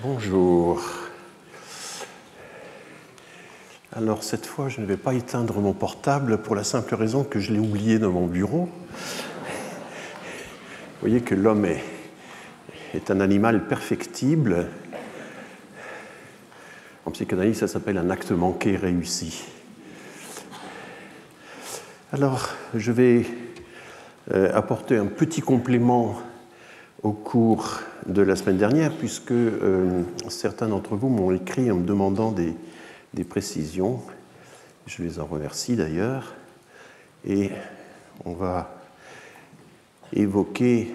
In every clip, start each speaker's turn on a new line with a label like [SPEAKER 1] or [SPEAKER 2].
[SPEAKER 1] Bonjour. Alors cette fois, je ne vais pas éteindre mon portable pour la simple raison que je l'ai oublié dans mon bureau. Vous voyez que l'homme est un animal perfectible. En psychanalyse, ça s'appelle un acte manqué réussi. Alors, je vais apporter un petit complément au cours de la semaine dernière, puisque certains d'entre vous m'ont écrit en me demandant des précisions. Je les en remercie d'ailleurs. Et on va évoquer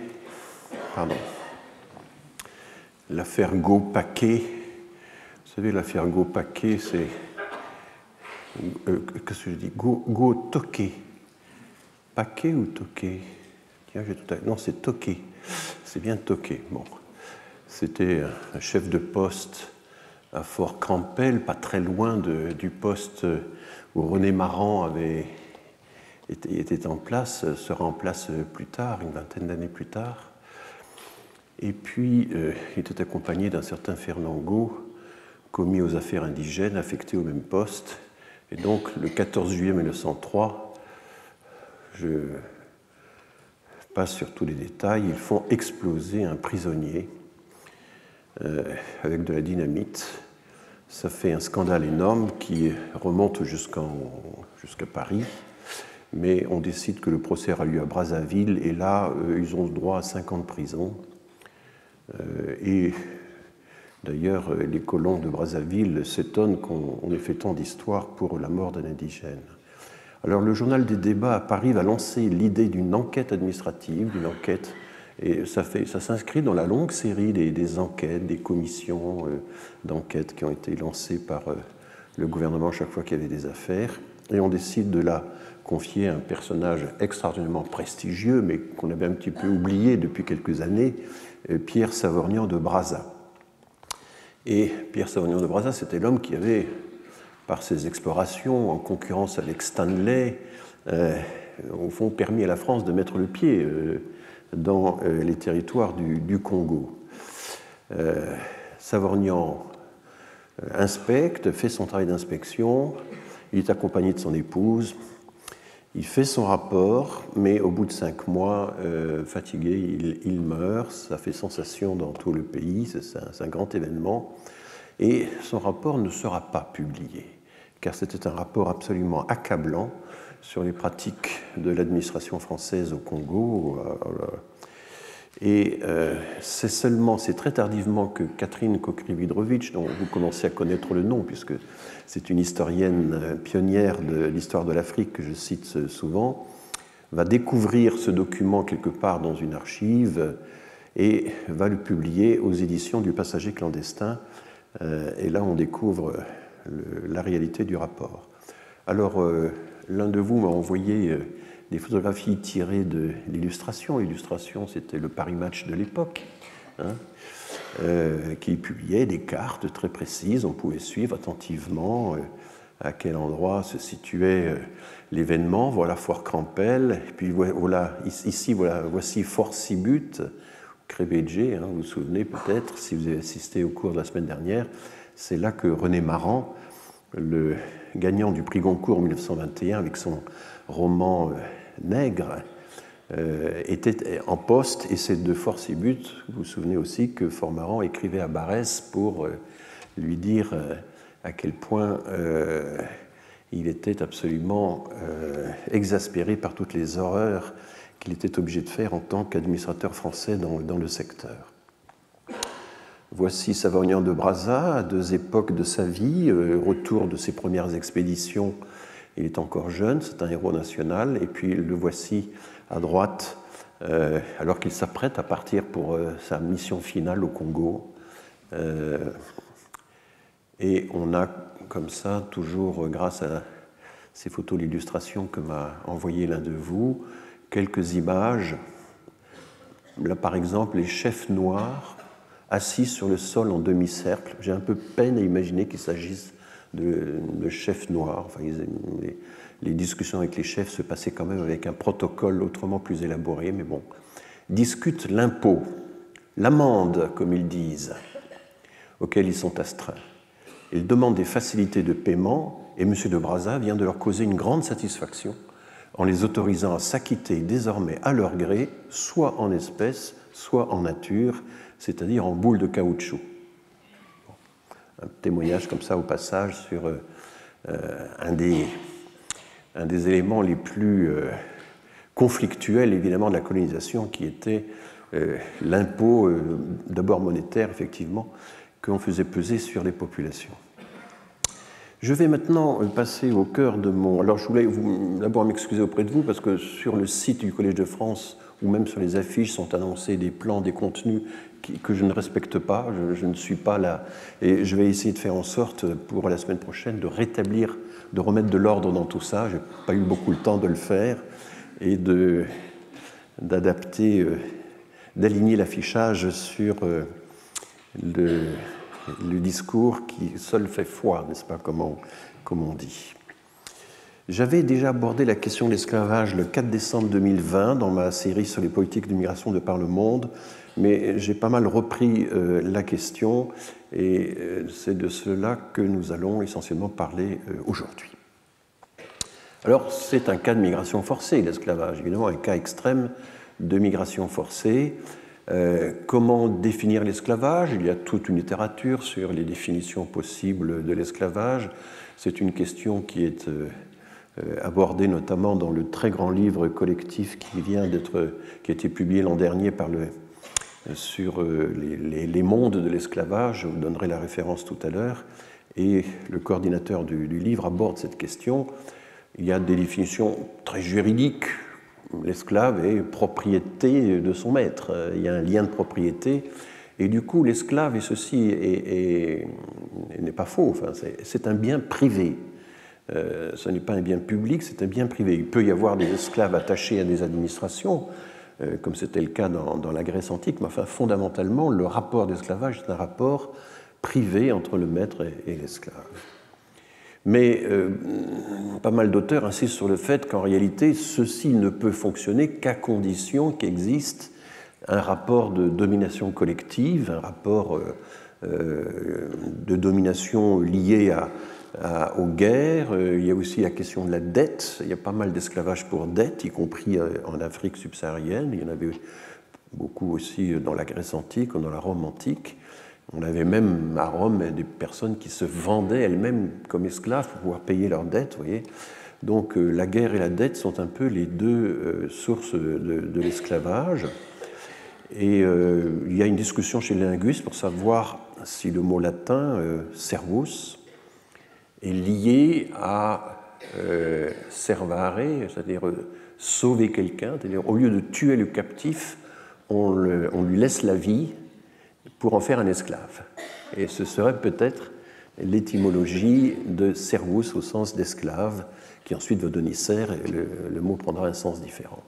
[SPEAKER 1] l'affaire Go-Paquet. Vous savez, l'affaire Go-Paquet, c'est... qu'est-ce que je dis? Go-Toquet. Paquet ou Toquet? Tiens, j'ai tout à... Non, c'est Toquet. C'est bien Toquet. Bon. C'était un chef de poste à Fort Campbell, pas très loin du poste où René Maran était en place, sera en place plus tard, une vingtaine d'années plus tard. Et puis, il était accompagné d'un certain Fernand Go, commis aux affaires indigènes, affecté au même poste. Et donc, le 14 juillet 1903, je passe sur tous les détails, ils font exploser un prisonnier avec de la dynamite. Ça fait un scandale énorme qui remonte jusqu'à Paris, mais on décide que le procès aura lieu à Brazzaville, et là, ils ont droit à 5 ans de prison. Et d'ailleurs, les colons de Brazzaville s'étonnent qu'on ait fait tant d'histoires pour la mort d'un indigène. Alors, le journal des débats à Paris va lancer l'idée d'une enquête administrative, d'une enquête, et ça s'inscrit dans la longue série des enquêtes, des commissions d'enquête qui ont été lancées par le gouvernement chaque fois qu'il y avait des affaires. Et on décide de la confier à un personnage extraordinairement prestigieux, mais qu'on avait un petit peu oublié depuis quelques années, Pierre Savorgnan de Brazza. Et Pierre Savorgnan de Brazza, c'était l'homme qui avait, par ses explorations, en concurrence avec Stanley, au fond permis à la France de mettre le pied dans les territoires du Congo. Savorgnan inspecte, fait son travail d'inspection, il est accompagné de son épouse, il fait son rapport, mais au bout de 5 mois, fatigué, il meurt. Ça fait sensation dans tout le pays, c'est un grand événement. Et son rapport ne sera pas publié, car c'était un rapport absolument accablant sur les pratiques de l'administration française au Congo. Et c'est très tardivement que Catherine Kokrivydrovitch, dont vous commencez à connaître le nom, puisque c'est une historienne pionnière de l'histoire de l'Afrique que je cite souvent, va découvrir ce document quelque part dans une archive et va le publier aux éditions du Passager clandestin. Et là, on découvre la réalité du rapport. Alors, l'un de vous m'a envoyé des photographies tirées de l'illustration. L'illustration, c'était le Paris Match de l'époque, qui publiait des cartes très précises. On pouvait suivre attentivement à quel endroit se situait l'événement. Voilà Fort Campbell. Et puis voilà, voici Fort Sibut, Krébedje, vous vous souvenez peut-être, si vous avez assisté au cours de la semaine dernière. C'est là que René Maran, le gagnant du prix Goncourt en 1921 avec son roman Nègre, était en poste, et c'est de Fort Sibut, vous vous souvenez aussi, que Fort Maran écrivait à Barès pour lui dire à quel point il était absolument exaspéré par toutes les horreurs qu'il était obligé de faire en tant qu'administrateur français dans le secteur. Voici Savorgnan de Brazza, à 2 époques de sa vie, retour de ses premières expéditions. Il est encore jeune, c'est un héros national, et puis le voici à droite, alors qu'il s'apprête à partir pour sa mission finale au Congo. Et on a comme ça, toujours grâce à ces photos d'illustration que m'a envoyé l'un de vous, quelques images. Là, par exemple, les chefs noirs assis sur le sol en demi-cercle. J'ai un peu peine à imaginer qu'il s'agisse de chefs noirs. Enfin, les discussions avec les chefs se passaient quand même avec un protocole autrement plus élaboré, mais bon. Discutent l'impôt, l'amende, comme ils disent. auxquels ils sont astreints. Ils demandent des facilités de paiement et M. de Brazza vient de leur causer une grande satisfaction en les autorisant à s'acquitter désormais à leur gré, soit en espèces, soit en nature, c'est-à-dire en boules de caoutchouc. Un témoignage comme ça au passage sur un des éléments les plus conflictuels évidemment de la colonisation qui était l'impôt, d'abord monétaire effectivement, qu'on faisait peser sur les populations. Je vais maintenant passer au cœur de mon... Alors je voulais d'abord m'excuser auprès de vous parce que sur le site du Collège de France ou même sur les affiches sont annoncés des plans, des contenus que je ne respecte pas, je ne suis pas là. Et je vais essayer de faire en sorte pour la semaine prochaine de rétablir, de remettre de l'ordre dans tout ça. Je n'ai pas eu beaucoup le temps de le faire et d'adapter, d'aligner l'affichage sur le discours qui seul fait foi, n'est-ce pas, comme on dit. J'avais déjà abordé la question de l'esclavage le 4 décembre 2020 dans ma série sur les politiques d'immigration de par le monde, mais j'ai pas mal repris la question et c'est de cela que nous allons essentiellement parler aujourd'hui. Alors, c'est un cas de migration forcée, l'esclavage, évidemment un cas extrême de migration forcée. Comment définir l'esclavage? Il y a toute une littérature sur les définitions possibles de l'esclavage. C'est une question qui est abordée notamment dans le très grand livre collectif qui a été publié l'an dernier sur les mondes de l'esclavage. Je vous donnerai la référence tout à l'heure. Et le coordinateur du livre aborde cette question. Il y a des définitions très juridiques. L'esclave est propriété de son maître. Il y a un lien de propriété. Et du coup, l'esclave, et ceci n'est pas faux, enfin, c'est un bien privé. Ce n'est pas un bien public, c'est un bien privé. Il peut y avoir des esclaves attachés à des administrations, comme c'était le cas dans la Grèce antique, mais enfin, fondamentalement, le rapport d'esclavage est un rapport privé entre le maître et l'esclave. Mais pas mal d'auteurs insistent sur le fait qu'en réalité, ceci ne peut fonctionner qu'à condition qu'existe un rapport de domination collective, un rapport de domination lié aux guerres. Il y a aussi la question de la dette. Il y a pas mal d'esclavage pour dette, y compris en Afrique subsaharienne. Il y en avait beaucoup aussi dans la Grèce antique ou dans la Rome antique. On avait même à Rome des personnes qui se vendaient elles-mêmes comme esclaves pour pouvoir payer leurs dettes. Vous voyez. Donc la guerre et la dette sont un peu les deux sources de l'esclavage. Et il y a une discussion chez les linguistes pour savoir si le mot latin servus est lié à servare, c'est-à-dire sauver quelqu'un, c'est-à-dire au lieu de tuer le captif, on lui laisse la vie pour en faire un esclave. Et ce serait peut-être l'étymologie de servus au sens d'esclave, qui ensuite va donner ser, et le mot prendra un sens différent.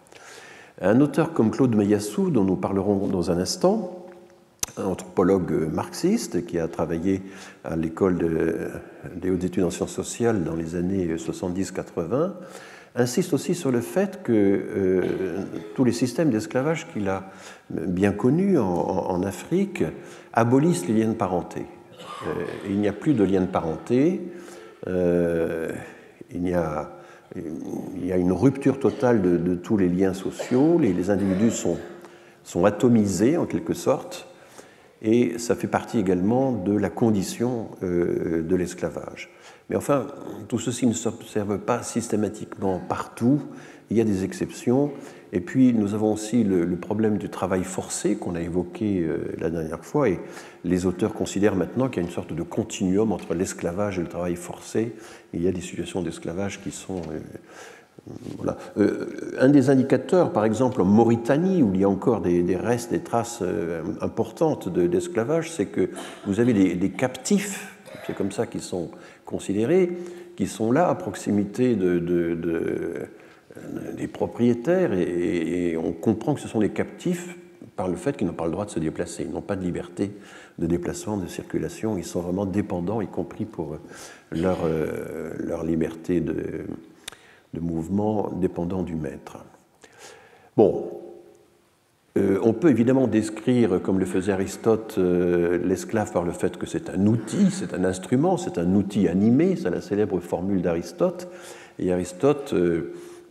[SPEAKER 1] Un auteur comme Claude Mayassoux, dont nous parlerons dans un instant, un anthropologue marxiste qui a travaillé à l'école des hautes études en sciences sociales dans les années 70-80, insiste aussi sur le fait que tous les systèmes d'esclavage qu'il a bien connus en Afrique abolissent les liens de parenté. Il n'y a plus de liens de parenté, il y a une rupture totale de tous les liens sociaux, les individus sont atomisés en quelque sorte, et ça fait partie également de la condition de l'esclavage. Mais enfin, tout ceci ne s'observe pas systématiquement partout, il y a des exceptions, et puis nous avons aussi le problème du travail forcé qu'on a évoqué la dernière fois, et les auteurs considèrent maintenant qu'il y a une sorte de continuum entre l'esclavage et le travail forcé. Il y a des situations d'esclavage qui sont... voilà. Un des indicateurs, par exemple en Mauritanie, où il y a encore des restes, des traces importantes d'esclavage, c'est que vous avez des captifs, c'est comme ça qu'ils sont considérés, qui sont là à proximité des propriétaires, et on comprend que ce sont des captifs par le fait qu'ils n'ont pas le droit de se déplacer, ils n'ont pas de liberté de déplacement, de circulation, ils sont vraiment dépendants, y compris pour leur liberté de mouvement, dépendant du maître. Bon, On peut évidemment décrire, comme le faisait Aristote, l'esclave par le fait que c'est un outil, c'est un instrument, c'est un outil animé, c'est la célèbre formule d'Aristote. Et Aristote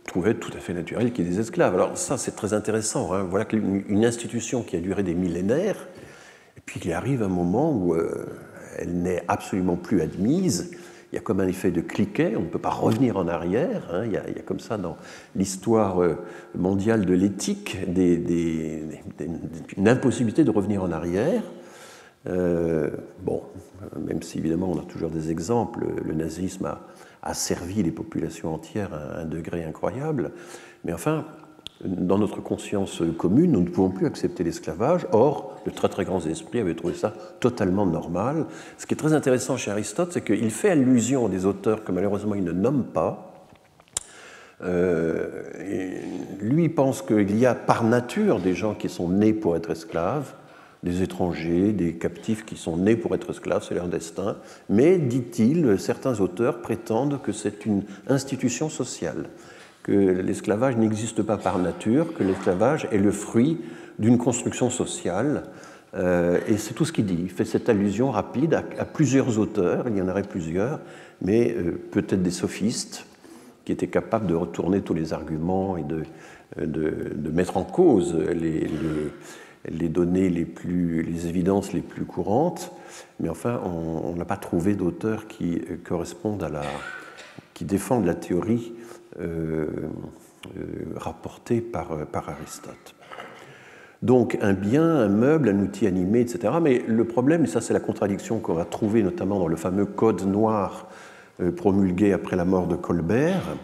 [SPEAKER 1] trouvait tout à fait naturel qu'il y ait des esclaves. Alors ça, c'est très intéressant. Hein. Voilà une institution qui a duré des millénaires, et puis qu'il arrive un moment où elle n'est absolument plus admise. Il y a comme un effet de cliquet, on ne peut pas revenir en arrière. Hein. Il y a comme ça dans l'histoire mondiale de l'éthique une impossibilité de revenir en arrière. Bon, même si évidemment on a toujours des exemples, le nazisme a servi les populations entières à un degré incroyable, mais enfin, dans notre conscience commune, nous ne pouvons plus accepter l'esclavage. Or, de très très grands esprits avaient trouvé ça totalement normal. Ce qui est très intéressant chez Aristote, c'est qu'il fait allusion à des auteurs que malheureusement il ne nomme pas. Lui pense qu'il y a par nature des gens qui sont nés pour être esclaves, des étrangers, des captifs qui sont nés pour être esclaves, c'est leur destin. Mais, dit-il, certains auteurs prétendent que c'est une institution sociale, que l'esclavage n'existe pas par nature, que l'esclavage est le fruit d'une construction sociale. Et c'est tout ce qu'il dit. Il fait cette allusion rapide à plusieurs auteurs, il y en aurait plusieurs, mais peut-être des sophistes qui étaient capables de retourner tous les arguments et de mettre en cause les données les évidences les plus courantes. Mais enfin, on n'a pas trouvé d'auteurs qui correspondent qui défendent la théorie rapporté par Aristote. Donc un bien, un meuble, un outil animé, etc. Mais le problème, et ça c'est la contradiction qu'on va trouver notamment dans le fameux Code noir promulgué après la mort de Colbert,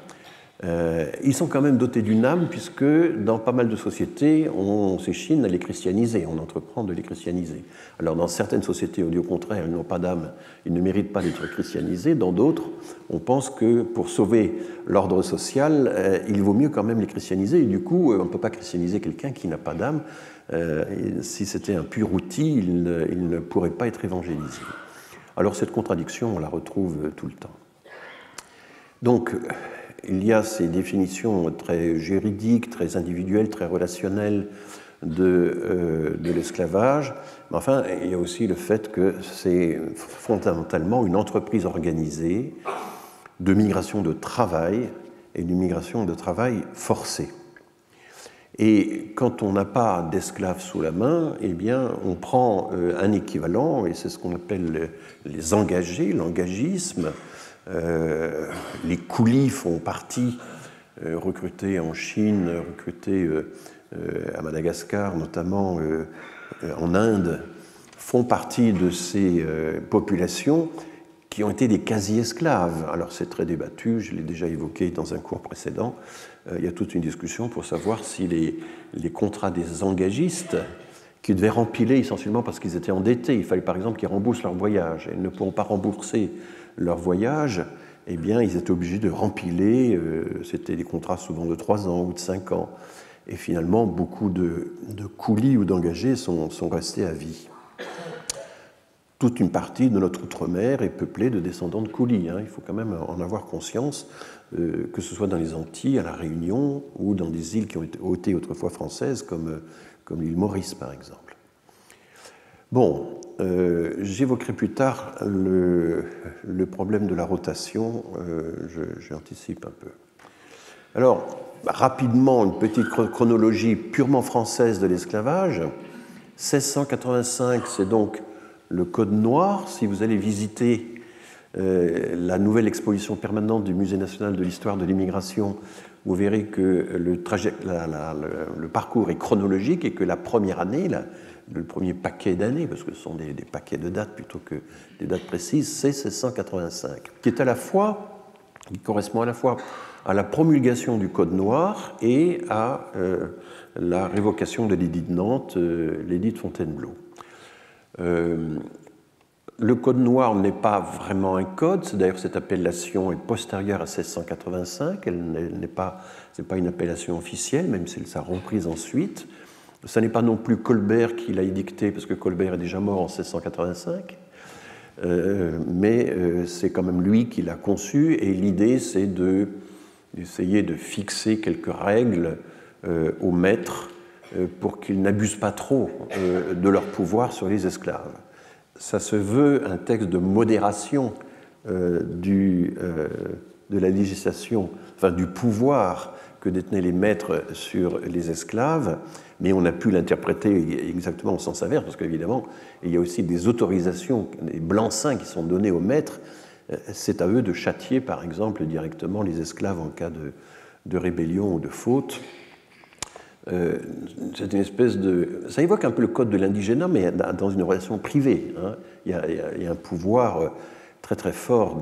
[SPEAKER 1] ils sont quand même dotés d'une âme puisque dans pas mal de sociétés, on s'échine à les christianiser, on entreprend de les christianiser. Alors dans certaines sociétés, au contraire, ils n'ont pas d'âme, ils ne méritent pas d'être christianisés. Dans d'autres, on pense que pour sauver l'ordre social, il vaut mieux quand même les christianiser. Et du coup, on ne peut pas christianiser quelqu'un qui n'a pas d'âme. Si c'était un pur outil, il ne pourrait pas être évangélisé. Alors cette contradiction, on la retrouve tout le temps. Donc, il y a ces définitions très juridiques, très individuelles, très relationnelles de l'esclavage. Mais enfin, il y a aussi le fait que c'est fondamentalement une entreprise organisée de migration de travail et d'une migration de travail forcée. Et quand on n'a pas d'esclaves sous la main, eh bien, on prend un équivalent, et c'est ce qu'on appelle les engagés, l'engagisme. Les coulis font partie, recrutés en Chine, recrutés à Madagascar, notamment en Inde, font partie de ces populations qui ont été des quasi-esclaves. Alors c'est très débattu, je l'ai déjà évoqué dans un cours précédent. Il y a toute une discussion pour savoir si les contrats des engagistes, qui devaient rempiler essentiellement parce qu'ils étaient endettés, il fallait par exemple qu'ils remboursent leur voyage, et ils ne pourront pas rembourser leur voyage, eh bien, ils étaient obligés de rempiler, c'était des contrats souvent de 3 ans ou de 5 ans. Et finalement, beaucoup de coulis ou d'engagés sont restés à vie. Toute une partie de notre outre-mer est peuplée de descendants de coulis. Hein. Il faut quand même en avoir conscience, que ce soit dans les Antilles, à La Réunion, ou dans des îles qui ont été autrefois françaises, comme l'île Maurice, par exemple. Bon, j'évoquerai plus tard le problème de la rotation, j'anticipe un peu. Alors, rapidement, une petite chronologie purement française de l'esclavage. 1685, c'est donc le Code noir. Si vous allez visiter la nouvelle exposition permanente du Musée national de l'histoire de l'immigration, vous verrez que le parcours est chronologique et que la première année, le premier paquet d'années, parce que ce sont des paquets de dates plutôt que des dates précises, c'est 1685, qui correspond à la fois à la promulgation du Code noir et à la révocation de l'édit de Nantes, l'édit de Fontainebleau. Le Code noir n'est pas vraiment un code, d'ailleurs cette appellation est postérieure à 1685, c'est pas une appellation officielle, même si elle s'est reprise ensuite. Ce n'est pas non plus Colbert qui l'a édicté, parce que Colbert est déjà mort en 1685, mais c'est quand même lui qui l'a conçu, et l'idée c'est d'essayer de fixer quelques règles au maître pour qu'ils n'abusent pas trop de leur pouvoir sur les esclaves. Ça se veut un texte de modération de la législation, enfin du pouvoir que détenaient les maîtres sur les esclaves, mais on a pu l'interpréter exactement au sens inverse, parce qu'évidemment, il y a aussi des autorisations, des blancs-seings qui sont donnés aux maîtres. C'est à eux de châtier, par exemple, directement les esclaves en cas de rébellion ou de faute. C'est une espèce de... Ça évoque un peu le code de l'indigénat, mais dans une relation privée. Hein. Il y a un pouvoir très très fort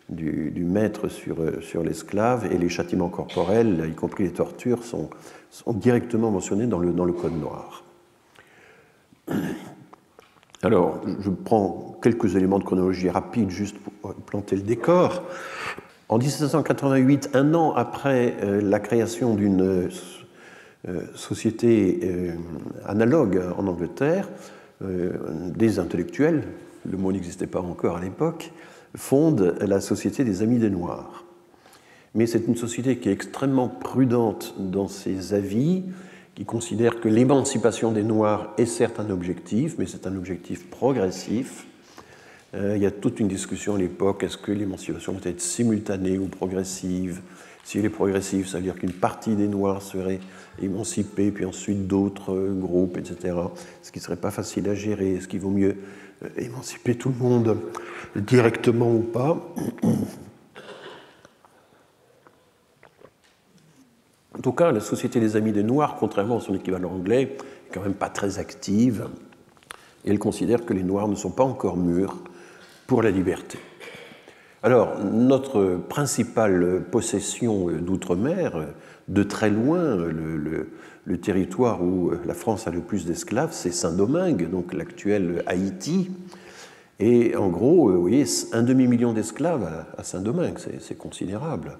[SPEAKER 1] du maître sur l'esclave, et les châtiments corporels, y compris les tortures, sont directement mentionnés dans le Code noir. Alors, je prends quelques éléments de chronologie rapide juste pour planter le décor. En 1788, un an après la création d'une société analogue en Angleterre, des intellectuels, le mot n'existait pas encore à l'époque, fondent la Société des Amis des Noirs. Mais c'est une société qui est extrêmement prudente dans ses avis, qui considère que l'émancipation des Noirs est certes un objectif, mais c'est un objectif progressif. Il y a toute une discussion à l'époque, est-ce que l'émancipation doit être simultanée ou progressive? Si elle est progressive, ça veut dire qu'une partie des Noirs serait émancipée, puis ensuite d'autres groupes, etc. Ce qui ne serait pas facile à gérer. Est-ce qu'il vaut mieux émanciper tout le monde directement ou pas? En tout cas, la Société des Amis des Noirs, contrairement à son équivalent anglais, n'est quand même pas très active. Et elle considère que les Noirs ne sont pas encore mûrs pour la liberté. Alors, notre principale possession d'outre-mer, de très loin, le territoire où la France a le plus d'esclaves, c'est Saint-Domingue, donc l'actuel Haïti. Et en gros, vous voyez, un demi-million d'esclaves à Saint-Domingue, c'est considérable,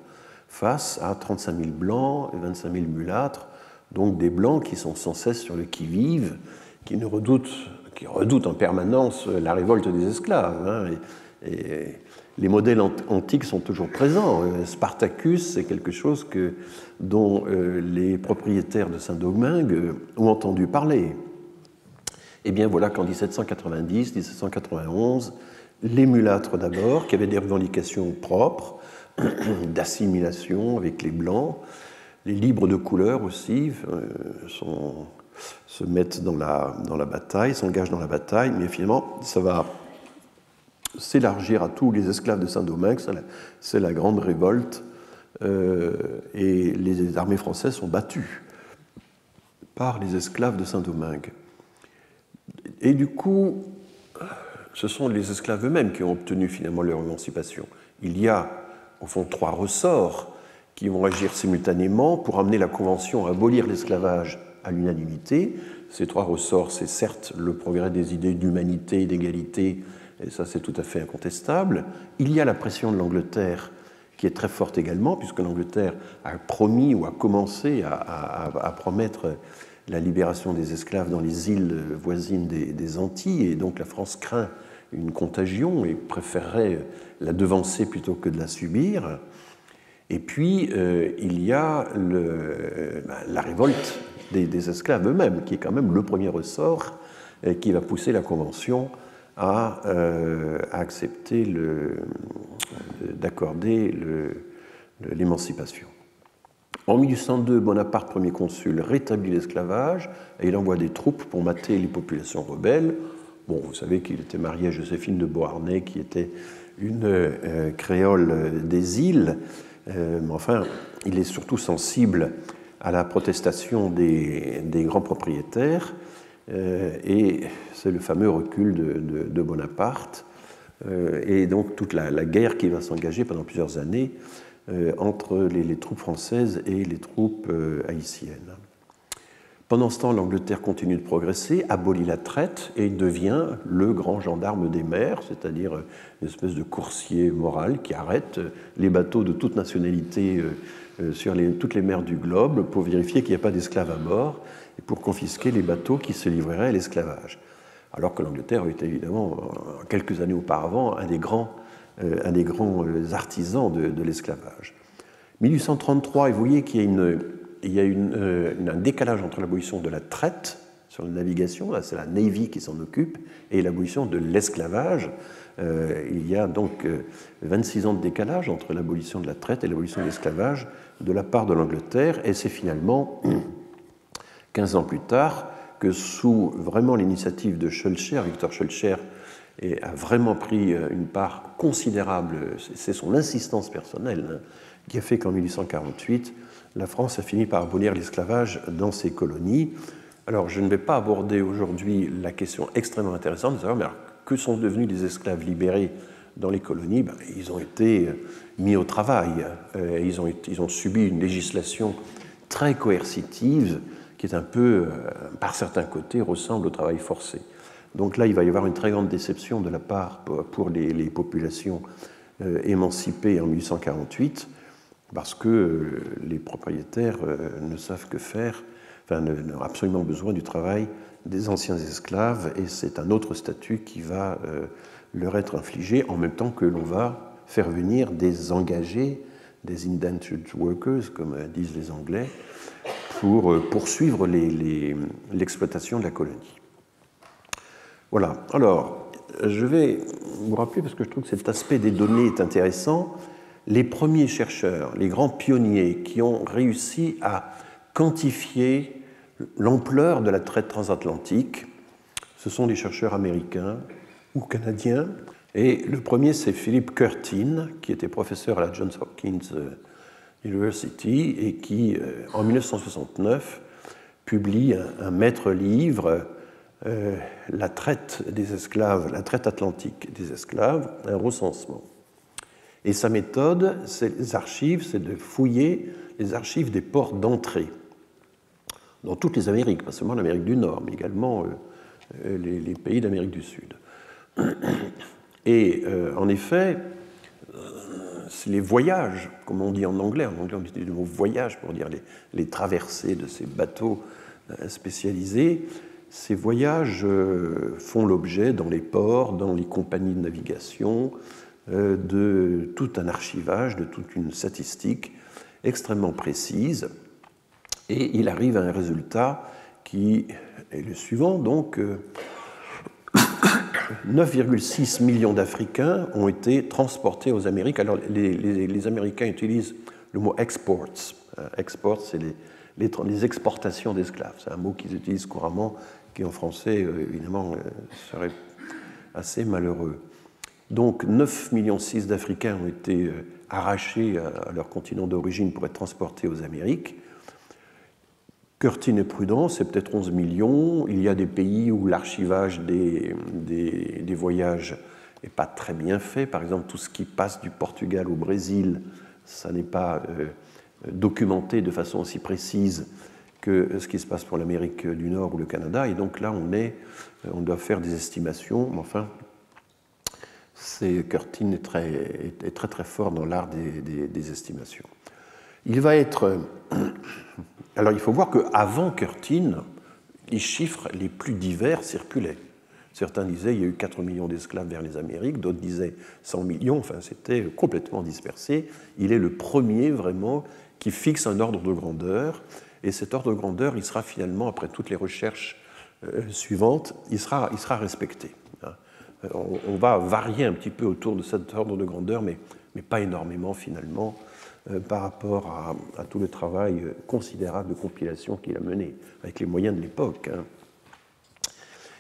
[SPEAKER 1] face à 35 000 blancs et 25 000 mulâtres, donc des blancs qui sont sans cesse sur le qui-vive, qui redoutent en permanence la révolte des esclaves. Hein, et les modèles antiques sont toujours présents. Spartacus, c'est quelque chose dont les propriétaires de Saint-Domingue ont entendu parler. Et bien voilà qu'en 1790, 1791, les mulâtres d'abord, qui avaient des revendications propres, d'assimilation avec les blancs, les libres de couleur aussi, se mettent dans la bataille, s'engagent dans la bataille, mais finalement, ça va s'élargir à tous les esclaves de Saint-Domingue, c'est la grande révolte, et les armées françaises sont battues par les esclaves de Saint-Domingue. Et du coup, ce sont les esclaves eux-mêmes qui ont obtenu finalement leur émancipation. Il y a, au fond, 3 ressorts qui vont agir simultanément pour amener la Convention à abolir l'esclavage à l'unanimité. Ces 3 ressorts, c'est certes le progrès des idées d'humanité et d'égalité, et ça c'est tout à fait incontestable. Il y a la pression de l'Angleterre qui est très forte également, puisque l'Angleterre a promis ou a commencé à promettre la libération des esclaves dans les îles voisines des Antilles, et donc la France craint une contagion et préférerait la devancer plutôt que de la subir. Et puis, il y a la révolte des esclaves eux-mêmes, qui est quand même le premier ressort qui va pousser la Convention à accepter d'accorder l'émancipation. En 1802, Bonaparte, premier consul, rétablit l'esclavage et il envoie des troupes pour mater les populations rebelles. Bon, vous savez qu'il était marié à Joséphine de Beauharnais, qui était une créole des îles, mais enfin, il est surtout sensible à la protestation des grands propriétaires, et c'est le fameux recul de Bonaparte, et donc toute la guerre qui va s'engager pendant plusieurs années entre les troupes françaises et les troupes haïtiennes. Pendant ce temps, l'Angleterre continue de progresser, abolit la traite et devient le grand gendarme des mers, c'est-à-dire une espèce de coursier moral qui arrête les bateaux de toute nationalité sur toutes les mers du globe pour vérifier qu'il n'y a pas d'esclaves à bord et pour confisquer les bateaux qui se livreraient à l'esclavage. Alors que l'Angleterre était évidemment, quelques années auparavant, un des grands artisans de l'esclavage. 1833, et vous voyez qu'il y a il y a un décalage entre l'abolition de la traite sur la navigation, là c'est la Navy qui s'en occupe, et l'abolition de l'esclavage. Il y a donc 26 ans de décalage entre l'abolition de la traite et l'abolition de l'esclavage de la part de l'Angleterre, et c'est finalement 15 ans plus tard que sous vraiment l'initiative de Schœlcher, Victor Schœlcher a vraiment pris une part considérable, c'est son insistance personnelle, hein, qui a fait qu'en 1848, la France a fini par abolir l'esclavage dans ses colonies. Alors, je ne vais pas aborder aujourd'hui la question extrêmement intéressante de savoir mais alors, que sont devenus les esclaves libérés dans les colonies. Ils ont été mis au travail. Ils ont subi une législation très coercitive qui est un peu, par certains côtés, ressemble au travail forcé. Donc là, il va y avoir une très grande déception de la part pour les populations émancipées en 1848 parce que les propriétaires ne savent que faire, enfin, n'ont absolument besoin du travail des anciens esclaves, et c'est un autre statut qui va leur être infligé, en même temps que l'on va faire venir des engagés, des indentured workers, comme disent les Anglais, pour poursuivre l'exploitation de la colonie. Voilà. Alors, je vais vous rappeler, parce que je trouve que cet aspect des données est intéressant, les premiers chercheurs, les grands pionniers qui ont réussi à quantifier l'ampleur de la traite transatlantique, ce sont des chercheurs américains ou canadiens. Et le premier, c'est Philip Curtin, qui était professeur à la Johns Hopkins University et qui, en 1969, publie un maître-livre, La traite des esclaves, la traite atlantique des esclaves, un recensement. Et sa méthode, c'est de fouiller les archives des ports d'entrée dans toutes les Amériques, pas seulement l'Amérique du Nord, mais également les pays d'Amérique du Sud. Et en effet, c'est les voyages, comme on dit en anglais on utilise le mot voyage pour dire les traversées de ces bateaux spécialisés. Ces voyages font l'objet dans les ports, dans les compagnies de navigation, de tout un archivage, de toute une statistique extrêmement précise. Et il arrive à un résultat qui est le suivant, donc 9,6 millions d'Africains ont été transportés aux Amériques. Alors les Américains utilisent le mot exports. Exports, c'est les exportations d'esclaves. C'est un mot qu'ils utilisent couramment, qui en français, évidemment, serait assez malheureux. Donc 9,6 millions d'Africains ont été arrachés à leur continent d'origine pour être transportés aux Amériques. Curtin est prudent, c'est peut-être 11 millions. Il y a des pays où l'archivage des voyages n'est pas très bien fait. Par exemple, tout ce qui passe du Portugal au Brésil, ça n'est pas documenté de façon aussi précise que ce qui se passe pour l'Amérique du Nord ou le Canada. Et donc là, on doit faire des estimations. Mais enfin, Curtin est très très fort dans l'art des estimations. Il va être... Alors il faut voir qu'avant Curtin, les chiffres les plus divers circulaient. Certains disaient qu'il y a eu 4 millions d'esclaves vers les Amériques, d'autres disaient 100 millions, enfin c'était complètement dispersé. Il est le premier vraiment qui fixe un ordre de grandeur, et cet ordre de grandeur, il sera finalement, après toutes les recherches suivantes, il sera respecté. On va varier un petit peu autour de cet ordre de grandeur, mais pas énormément finalement, par rapport à tout le travail considérable de compilation qu'il a mené, avec les moyens de l'époque.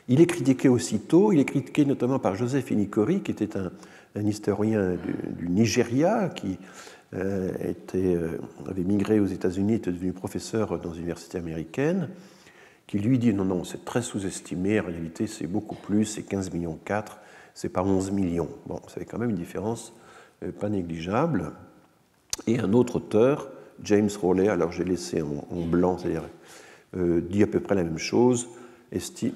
[SPEAKER 1] Il est critiqué aussitôt, il est critiqué notamment par Joseph Inikori, qui était un historien du Nigeria, qui avait migré aux États-Unis, était devenu professeur dans une université américaine, qui lui dit non, c'est très sous-estimé, en réalité c'est beaucoup plus, c'est 15,4 millions, c'est pas 11 millions. Bon, ça fait quand même une différence pas négligeable. Et un autre auteur, James Rowley, alors j'ai laissé en blanc, c'est-à-dire dit à peu près la même chose, estime...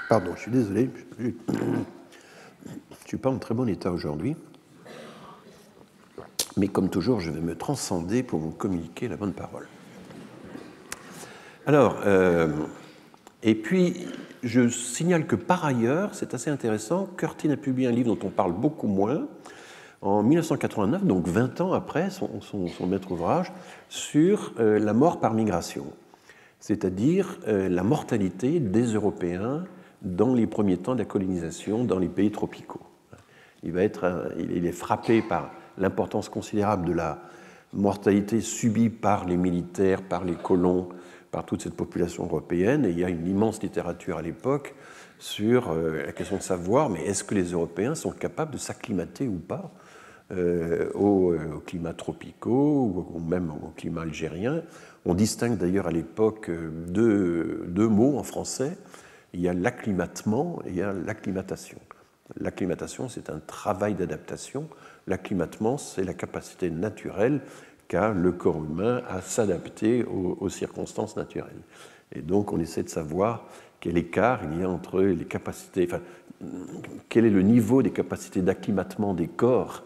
[SPEAKER 1] Pardon, je suis désolé, je ne suis pas en très bon état aujourd'hui, mais comme toujours, je vais me transcender pour vous communiquer la bonne parole. Alors, et puis, je signale que par ailleurs, c'est assez intéressant, Curtin a publié un livre dont on parle beaucoup moins, en 1989, donc 20 ans après son maître ouvrage, sur la mort par migration, c'est-à-dire la mortalité des Européens dans les premiers temps de la colonisation dans les pays tropicaux. Il est frappé par l'importance considérable de la mortalité subie par les militaires, par les colons, par toute cette population européenne. Et il y a une immense littérature à l'époque sur la question de savoir, mais est-ce que les Européens sont capables de s'acclimater ou pas aux climats tropicaux ou même au climat algérien. On distingue d'ailleurs à l'époque deux mots en français. Il y a l'acclimatement et il y a l'acclimatation. L'acclimatation, c'est un travail d'adaptation. L'acclimatement, c'est la capacité naturelle qu'a le corps humain à s'adapter aux circonstances naturelles. Et donc, on essaie de savoir quel écart il y a entre les capacités, enfin, quel est le niveau des capacités d'acclimatement des corps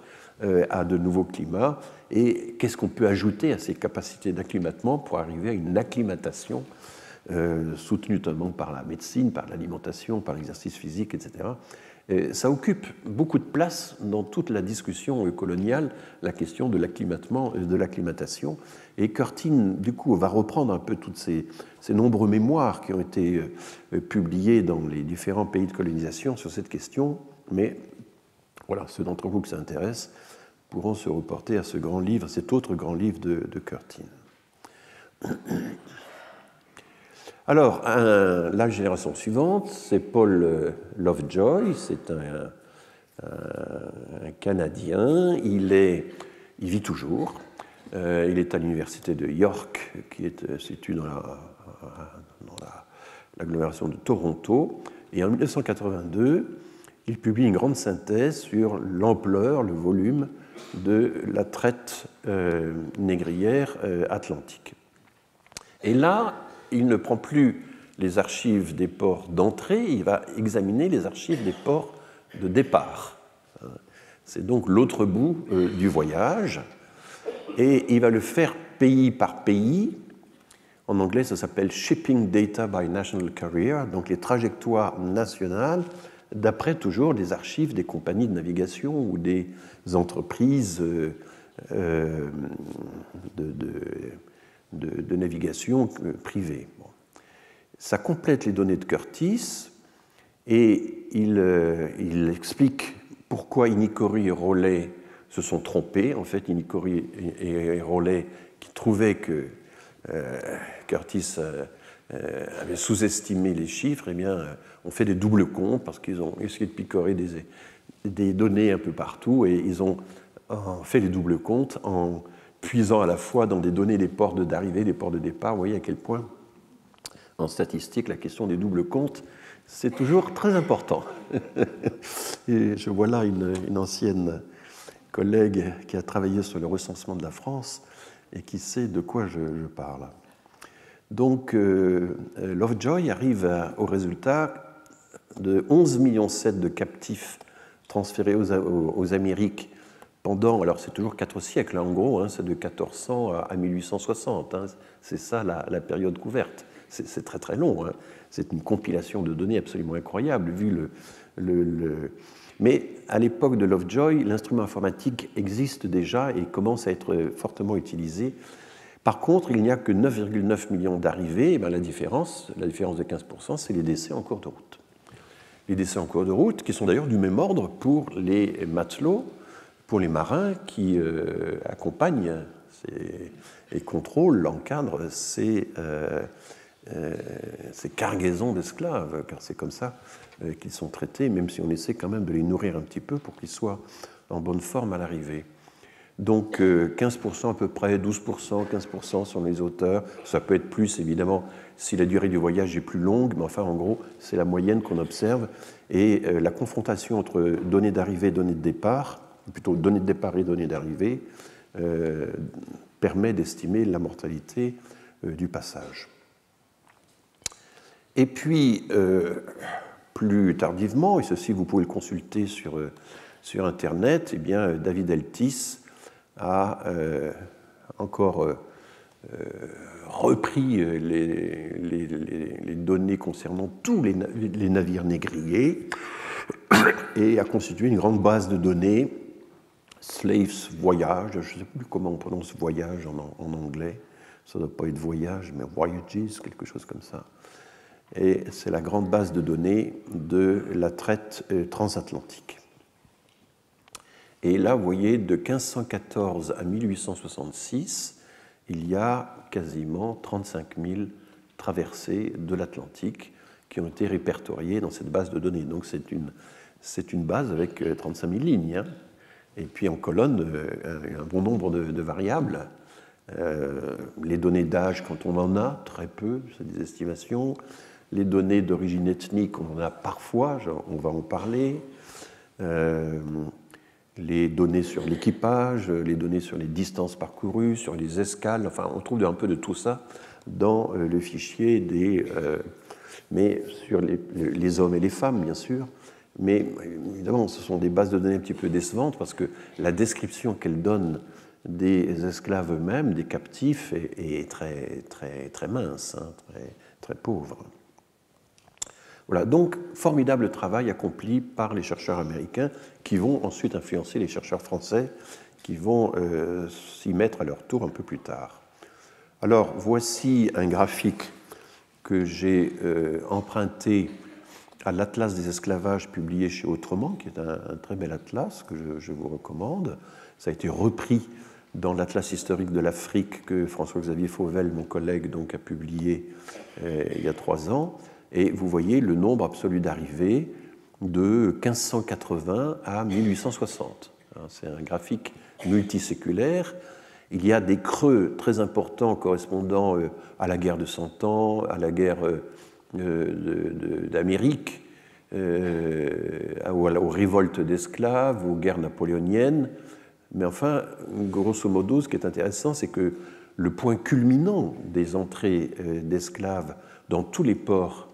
[SPEAKER 1] à de nouveaux climats et qu'est-ce qu'on peut ajouter à ces capacités d'acclimatement pour arriver à une acclimatation soutenue notamment par la médecine, par l'alimentation, par l'exercice physique, etc. Et ça occupe beaucoup de place dans toute la discussion coloniale, la question de l'acclimatement et de l'acclimatation. Et Curtin, du coup, va reprendre un peu toutes ces nombreux mémoires qui ont été publiés dans les différents pays de colonisation sur cette question. Mais voilà, ceux d'entre vous que ça intéresse pourront se reporter à ce grand livre, cet autre grand livre de Curtin. Alors, la génération suivante, c'est Paul Lovejoy, c'est un Canadien, il vit toujours, il est à l'université de York, qui est située dans l'agglomération de Toronto, et en 1982, il publie une grande synthèse sur l'ampleur, le volume de la traite négrière atlantique. Et là, il ne prend plus les archives des ports d'entrée, il va examiner les archives des ports de départ. C'est donc l'autre bout du voyage, et il va le faire pays par pays. En anglais, ça s'appelle Shipping Data by National Carrier, donc les trajectoires nationales, d'après toujours des archives des compagnies de navigation ou des entreprises de navigation privée. Bon. Ça complète les données de Curtis et il explique pourquoi Inikori et Rowley se sont trompés. En fait, Inikori et Rowley, qui trouvaient que Curtis avait sous-estimé les chiffres, eh bien, ont fait des doubles comptes parce qu'ils ont essayé de picorer des données un peu partout et ils ont fait les doubles comptes en puisant à la fois dans des données des ports d'arrivée, des ports de départ. Vous voyez à quel point, en statistique, la question des doubles comptes, c'est toujours très important. Et je vois là une ancienne collègue qui a travaillé sur le recensement de la France et qui sait de quoi je parle. Donc, Lovejoy arrive au résultat de 11,7 millions de captifs transférés aux Amériques pendant, alors c'est toujours 4 siècles, hein, en gros, hein, c'est de 1400 à 1860, hein, c'est ça la période couverte. C'est très très long, hein. C'est une compilation de données absolument incroyable, vu Mais à l'époque de Lovejoy, l'instrument informatique existe déjà et commence à être fortement utilisé. Par contre, il n'y a que 9,9 millions d'arrivées, et bien la différence de 15%, c'est les décès en cours de route. Les décès en cours de route, qui sont d'ailleurs du même ordre pour les matelots, pour les marins qui accompagnent et contrôlent, encadrent ces cargaisons d'esclaves, car c'est comme ça qu'ils sont traités, même si on essaie quand même de les nourrir un petit peu pour qu'ils soient en bonne forme à l'arrivée. Donc 15% à peu près, 12%, 15% sont les auteurs. Ça peut être plus, évidemment, si la durée du voyage est plus longue, mais enfin, en gros, c'est la moyenne qu'on observe. Et la confrontation entre données d'arrivée et données de départ, plutôt données de départ et données d'arrivée, permet d'estimer la mortalité du passage. Et puis, plus tardivement, et ceci vous pouvez le consulter sur Internet, eh bien, David Eltis a encore repris les données concernant tous les navires négriers et a constitué une grande base de données Slaves Voyage, je ne sais plus comment on prononce voyage en anglais, ça ne doit pas être voyage, mais voyages, quelque chose comme ça. Et c'est la grande base de données de la traite transatlantique. Et là, vous voyez, de 1514 à 1866, il y a quasiment 35 000 traversées de l'Atlantique qui ont été répertoriées dans cette base de données. Donc c'est une base avec 35 000 lignes. Hein. Et puis en colonne, un bon nombre de variables. Les données d'âge, quand on en a, très peu, c'est des estimations. Les données d'origine ethnique, on en a parfois, on va en parler. Les données sur l'équipage, les données sur les distances parcourues, sur les escales, enfin on trouve un peu de tout ça dans le fichier mais sur les hommes et les femmes, bien sûr. Mais évidemment, ce sont des bases de données un petit peu décevantes parce que la description qu'elles donnent des esclaves eux-mêmes, des captifs, est très, très, très mince, hein, très, très pauvre. Voilà, donc formidable travail accompli par les chercheurs américains qui vont ensuite influencer les chercheurs français qui vont s'y mettre à leur tour un peu plus tard. Alors voici un graphique que j'ai emprunté à l'Atlas des esclavages publié chez Autrement, qui est un très bel atlas que je vous recommande. Ça a été repris dans l'Atlas historique de l'Afrique que François-Xavier Fauvel, mon collègue, donc, a publié il y a 3 ans. Et vous voyez le nombre absolu d'arrivées de 1580 à 1860. C'est un graphique multiséculaire. Il y a des creux très importants correspondant à la guerre de 100 ans, à la guerre d'Amérique, aux révoltes d'esclaves, aux guerres napoléoniennes. Mais enfin, grosso modo, ce qui est intéressant, c'est que le point culminant des entrées d'esclaves dans tous les ports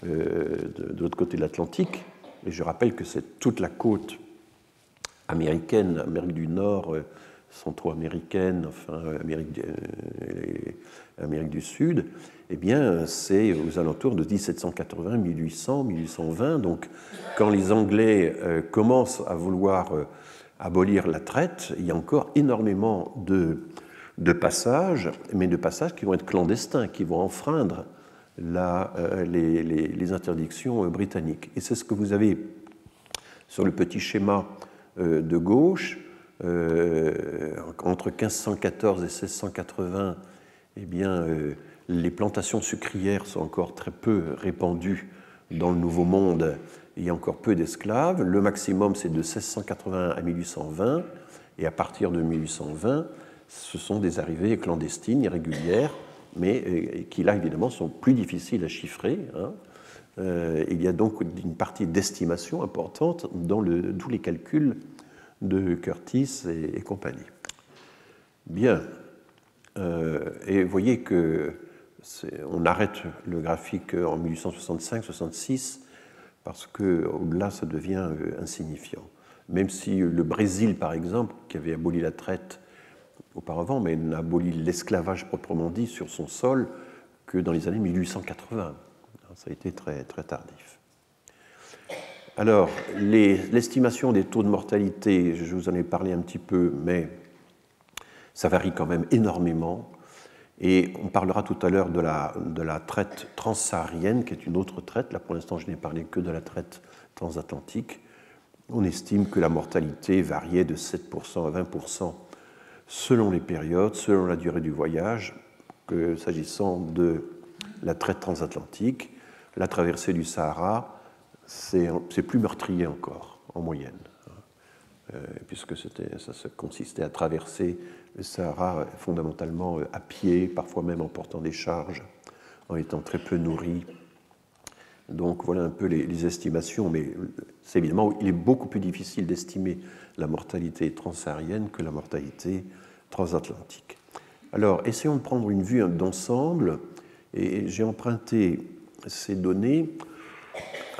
[SPEAKER 1] de l'autre côté de l'Atlantique, et je rappelle que c'est toute la côte américaine, Amérique du Nord, centro-américaine, enfin Amérique du Sud, eh bien c'est aux alentours de 1780, 1800, 1820. Donc quand les Anglais commencent à vouloir abolir la traite, il y a encore énormément de passages, mais de passages qui vont être clandestins, qui vont enfreindre les interdictions britanniques. Et c'est ce que vous avez sur le petit schéma de gauche. Entre 1514 et 1680, eh bien, les plantations sucrières sont encore très peu répandues dans le Nouveau Monde. Il y a encore peu d'esclaves. Le maximum, c'est de 1680 à 1820. Et à partir de 1820, ce sont des arrivées clandestines, irrégulières, mais qui, là, évidemment, sont plus difficiles à chiffrer. Hein. Il y a donc une partie d'estimation importante dans tous les calculs de Curtis et compagnie. Bien. Et vous voyez qu'on arrête le graphique en 1865-66 parce qu'au-delà, ça devient insignifiant. Même si le Brésil, par exemple, qui avait aboli la traite auparavant, mais n'a aboli l'esclavage proprement dit sur son sol que dans les années 1880. Ça a été très, très tardif. Alors, l'estimation des taux de mortalité, je vous en ai parlé un petit peu, mais ça varie quand même énormément. Et on parlera tout à l'heure de la traite transsaharienne, qui est une autre traite. Là, pour l'instant, je n'ai parlé que de la traite transatlantique. On estime que la mortalité variait de 7% à 20% selon les périodes, selon la durée du voyage, que s'agissant de la traite transatlantique, la traversée du Sahara, c'est plus meurtrier encore, en moyenne, puisque ça consistait à traverser le Sahara fondamentalement à pied, parfois même en portant des charges, en étant très peu nourri. Donc voilà un peu les estimations, mais c'est évidemment, il est beaucoup plus difficile d'estimer la mortalité transsaharienne que la mortalité transatlantique. Alors, essayons de prendre une vue d'ensemble, et j'ai emprunté ces données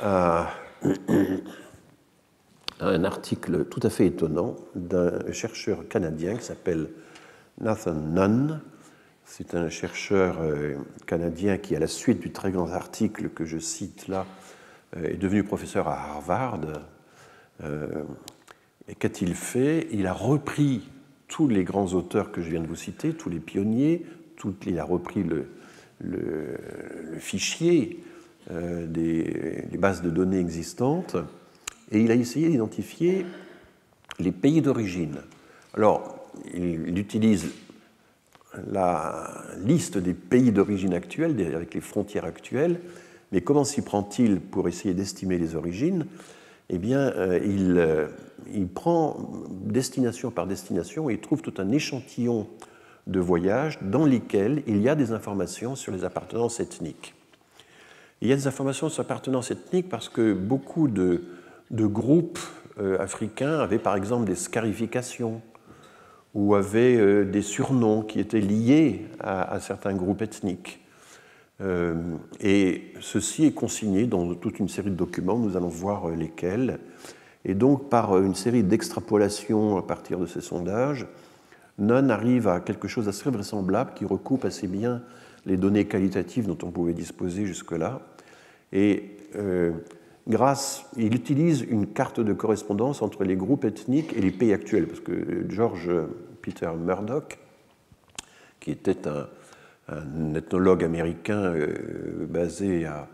[SPEAKER 1] à un article tout à fait étonnant d'un chercheur canadien qui s'appelle Nathan Nunn. C'est un chercheur canadien qui, à la suite du très grand article que je cite là, est devenu professeur à Harvard. Et qu'a-t-il fait? Il a repris tous les grands auteurs que je viens de vous citer, tous les pionniers, il a repris le fichier des bases de données existantes et il a essayé d'identifier les pays d'origine. Alors, il utilise la liste des pays d'origine actuels, avec les frontières actuelles, mais comment s'y prend-il pour essayer d'estimer les origines? Eh bien, il prend destination par destination et il trouve tout un échantillon de voyages dans lesquels il y a des informations sur les appartenances ethniques. Il y a des informations sur l'appartenance ethnique parce que beaucoup de groupes africains avaient par exemple des scarifications ou avaient des surnoms qui étaient liés à certains groupes ethniques. Et ceci est consigné dans toute une série de documents, nous allons voir lesquels. Et donc, par une série d'extrapolations à partir de ces sondages, Nunn arrive à quelque chose d'assez vraisemblable qui recoupe assez bien les données qualitatives dont on pouvait disposer jusque-là. Et il utilise une carte de correspondance entre les groupes ethniques et les pays actuels, parce que George Peter Murdoch, qui était un ethnologue américain basé à...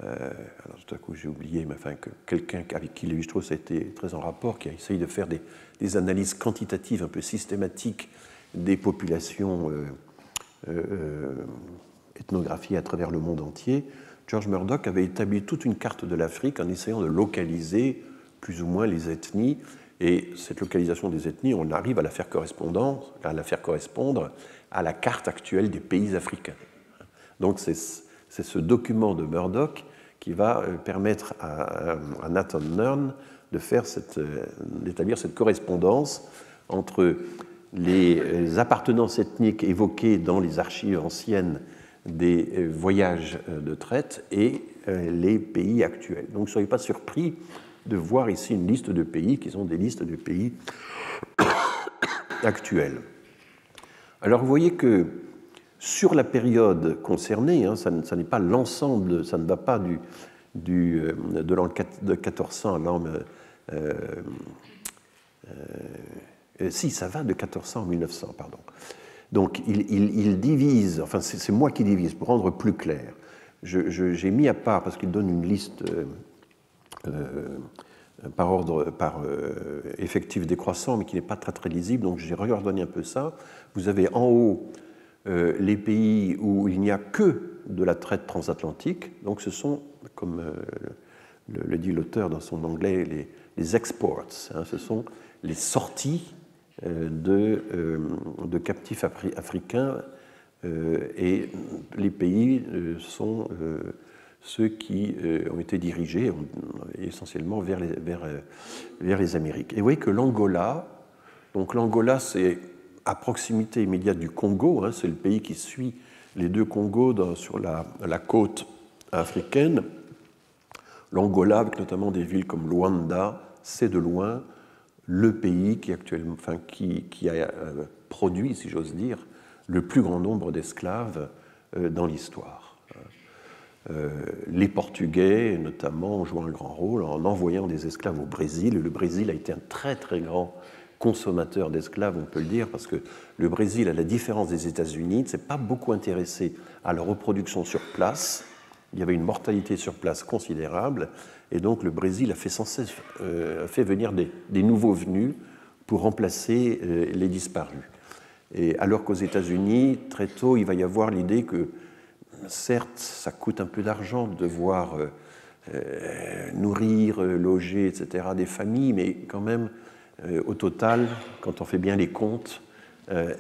[SPEAKER 1] alors tout à coup j'ai oublié, mais enfin quelqu'un avec qui Lévi-Strauss a été très en rapport, qui a essayé de faire des analyses quantitatives un peu systématiques des populations ethnographiées à travers le monde entier. George Murdoch avait établi toute une carte de l'Afrique en essayant de localiser plus ou moins les ethnies. Et cette localisation des ethnies, on arrive à la faire correspondre à la carte actuelle des pays africains. Donc c'est ce document de Murdoch qui va permettre à Nathan Nunn d'établir cette correspondance entre les appartenances ethniques évoquées dans les archives anciennes des voyages de traite et les pays actuels. Donc ne soyez pas surpris de voir ici une liste de pays qui sont des listes de pays actuels. Alors vous voyez que sur la période concernée, ça n'est pas l'ensemble, ça ne va pas de l'an 1400 à l'an... si, ça va de 1400 à 1900, pardon. Donc il divise, enfin c'est moi qui divise, pour rendre plus clair. J'ai mis à part, parce qu'il donne une liste par effectif décroissant, mais qui n'est pas très, très lisible, donc j'ai redonné un peu ça. Vous avez en haut les pays où il n'y a que de la traite transatlantique, donc ce sont, comme le dit l'auteur dans son anglais, les exports, ce sont les sorties de captifs africains, et les pays sont ceux qui ont été dirigés essentiellement vers les Amériques. Et vous voyez que l'Angola, donc l'Angola c'est à proximité immédiate du Congo, c'est le pays qui suit les deux Congos sur la côte africaine. L'Angola, avec notamment des villes comme Luanda, c'est de loin le pays qui a produit, si j'ose dire, le plus grand nombre d'esclaves dans l'histoire. Les Portugais, notamment, ont joué un grand rôle en envoyant des esclaves au Brésil. Le Brésil a été un très très grand consommateur d'esclaves, on peut le dire, parce que le Brésil, à la différence des États-Unis, ne s'est pas beaucoup intéressé à la reproduction sur place. Il y avait une mortalité sur place considérable, et donc le Brésil a fait sans cesse fait venir des nouveaux venus pour remplacer les disparus. Et alors qu'aux États-Unis, très tôt, il va y avoir l'idée que, certes, ça coûte un peu d'argent de devoir nourrir, loger, etc., des familles, mais quand même, au total, quand on fait bien les comptes,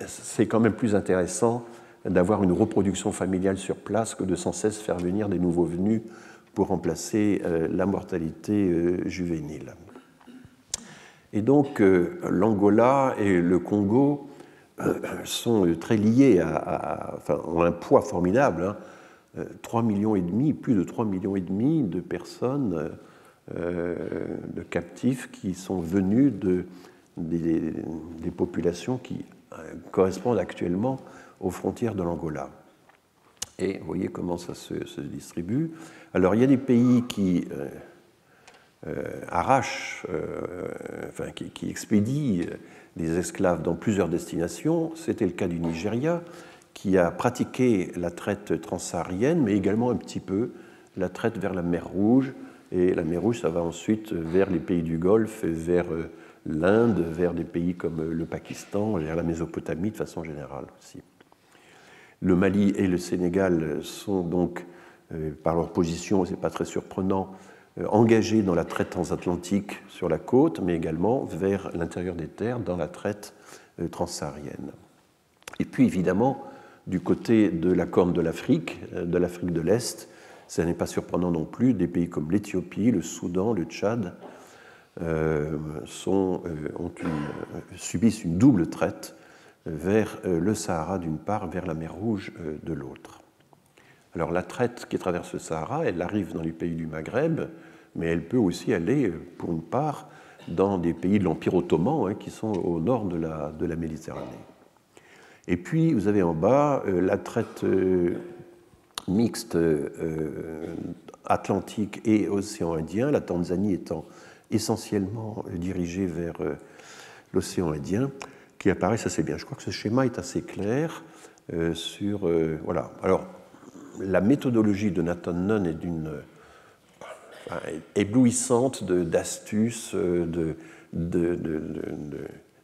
[SPEAKER 1] c'est quand même plus intéressant d'avoir une reproduction familiale sur place que de sans cesse faire venir des nouveaux venus pour remplacer la mortalité juvénile. Et donc, l'Angola et le Congo sont très liés, ont un poids formidable. 3,5 millions, plus de 3,5 millions de personnes, de captifs qui sont venus des populations qui correspondent actuellement aux frontières de l'Angola. Et vous voyez comment ça se distribue. Alors il y a des pays qui arrache, enfin, qui expédie les esclaves dans plusieurs destinations. C'était le cas du Nigeria, qui a pratiqué la traite transsaharienne, mais également un petit peu la traite vers la mer Rouge. Et la mer Rouge, ça va ensuite vers les pays du Golfe, vers l'Inde, vers des pays comme le Pakistan, vers la Mésopotamie de façon générale aussi. Le Mali et le Sénégal sont donc, par leur position, ce n'est pas très surprenant, engagés dans la traite transatlantique sur la côte, mais également vers l'intérieur des terres dans la traite transsaharienne. Et puis évidemment, du côté de la Corne de l'Afrique de l'Est, ce n'est pas surprenant non plus, des pays comme l'Éthiopie, le Soudan, le Tchad subissent une double traite vers le Sahara d'une part, vers la mer Rouge de l'autre. Alors la traite qui traverse le Sahara, elle arrive dans les pays du Maghreb, mais elle peut aussi aller, pour une part, dans des pays de l'Empire ottoman qui sont au nord de la Méditerranée. Et puis, vous avez en bas la traite mixte Atlantique et océan Indien, la Tanzanie étant essentiellement dirigée vers l'océan Indien, qui apparaissent assez bien. Je crois que ce schéma est assez clair sur... voilà. Alors, la méthodologie de Nathan Nunn est d'une éblouissante d'astuces,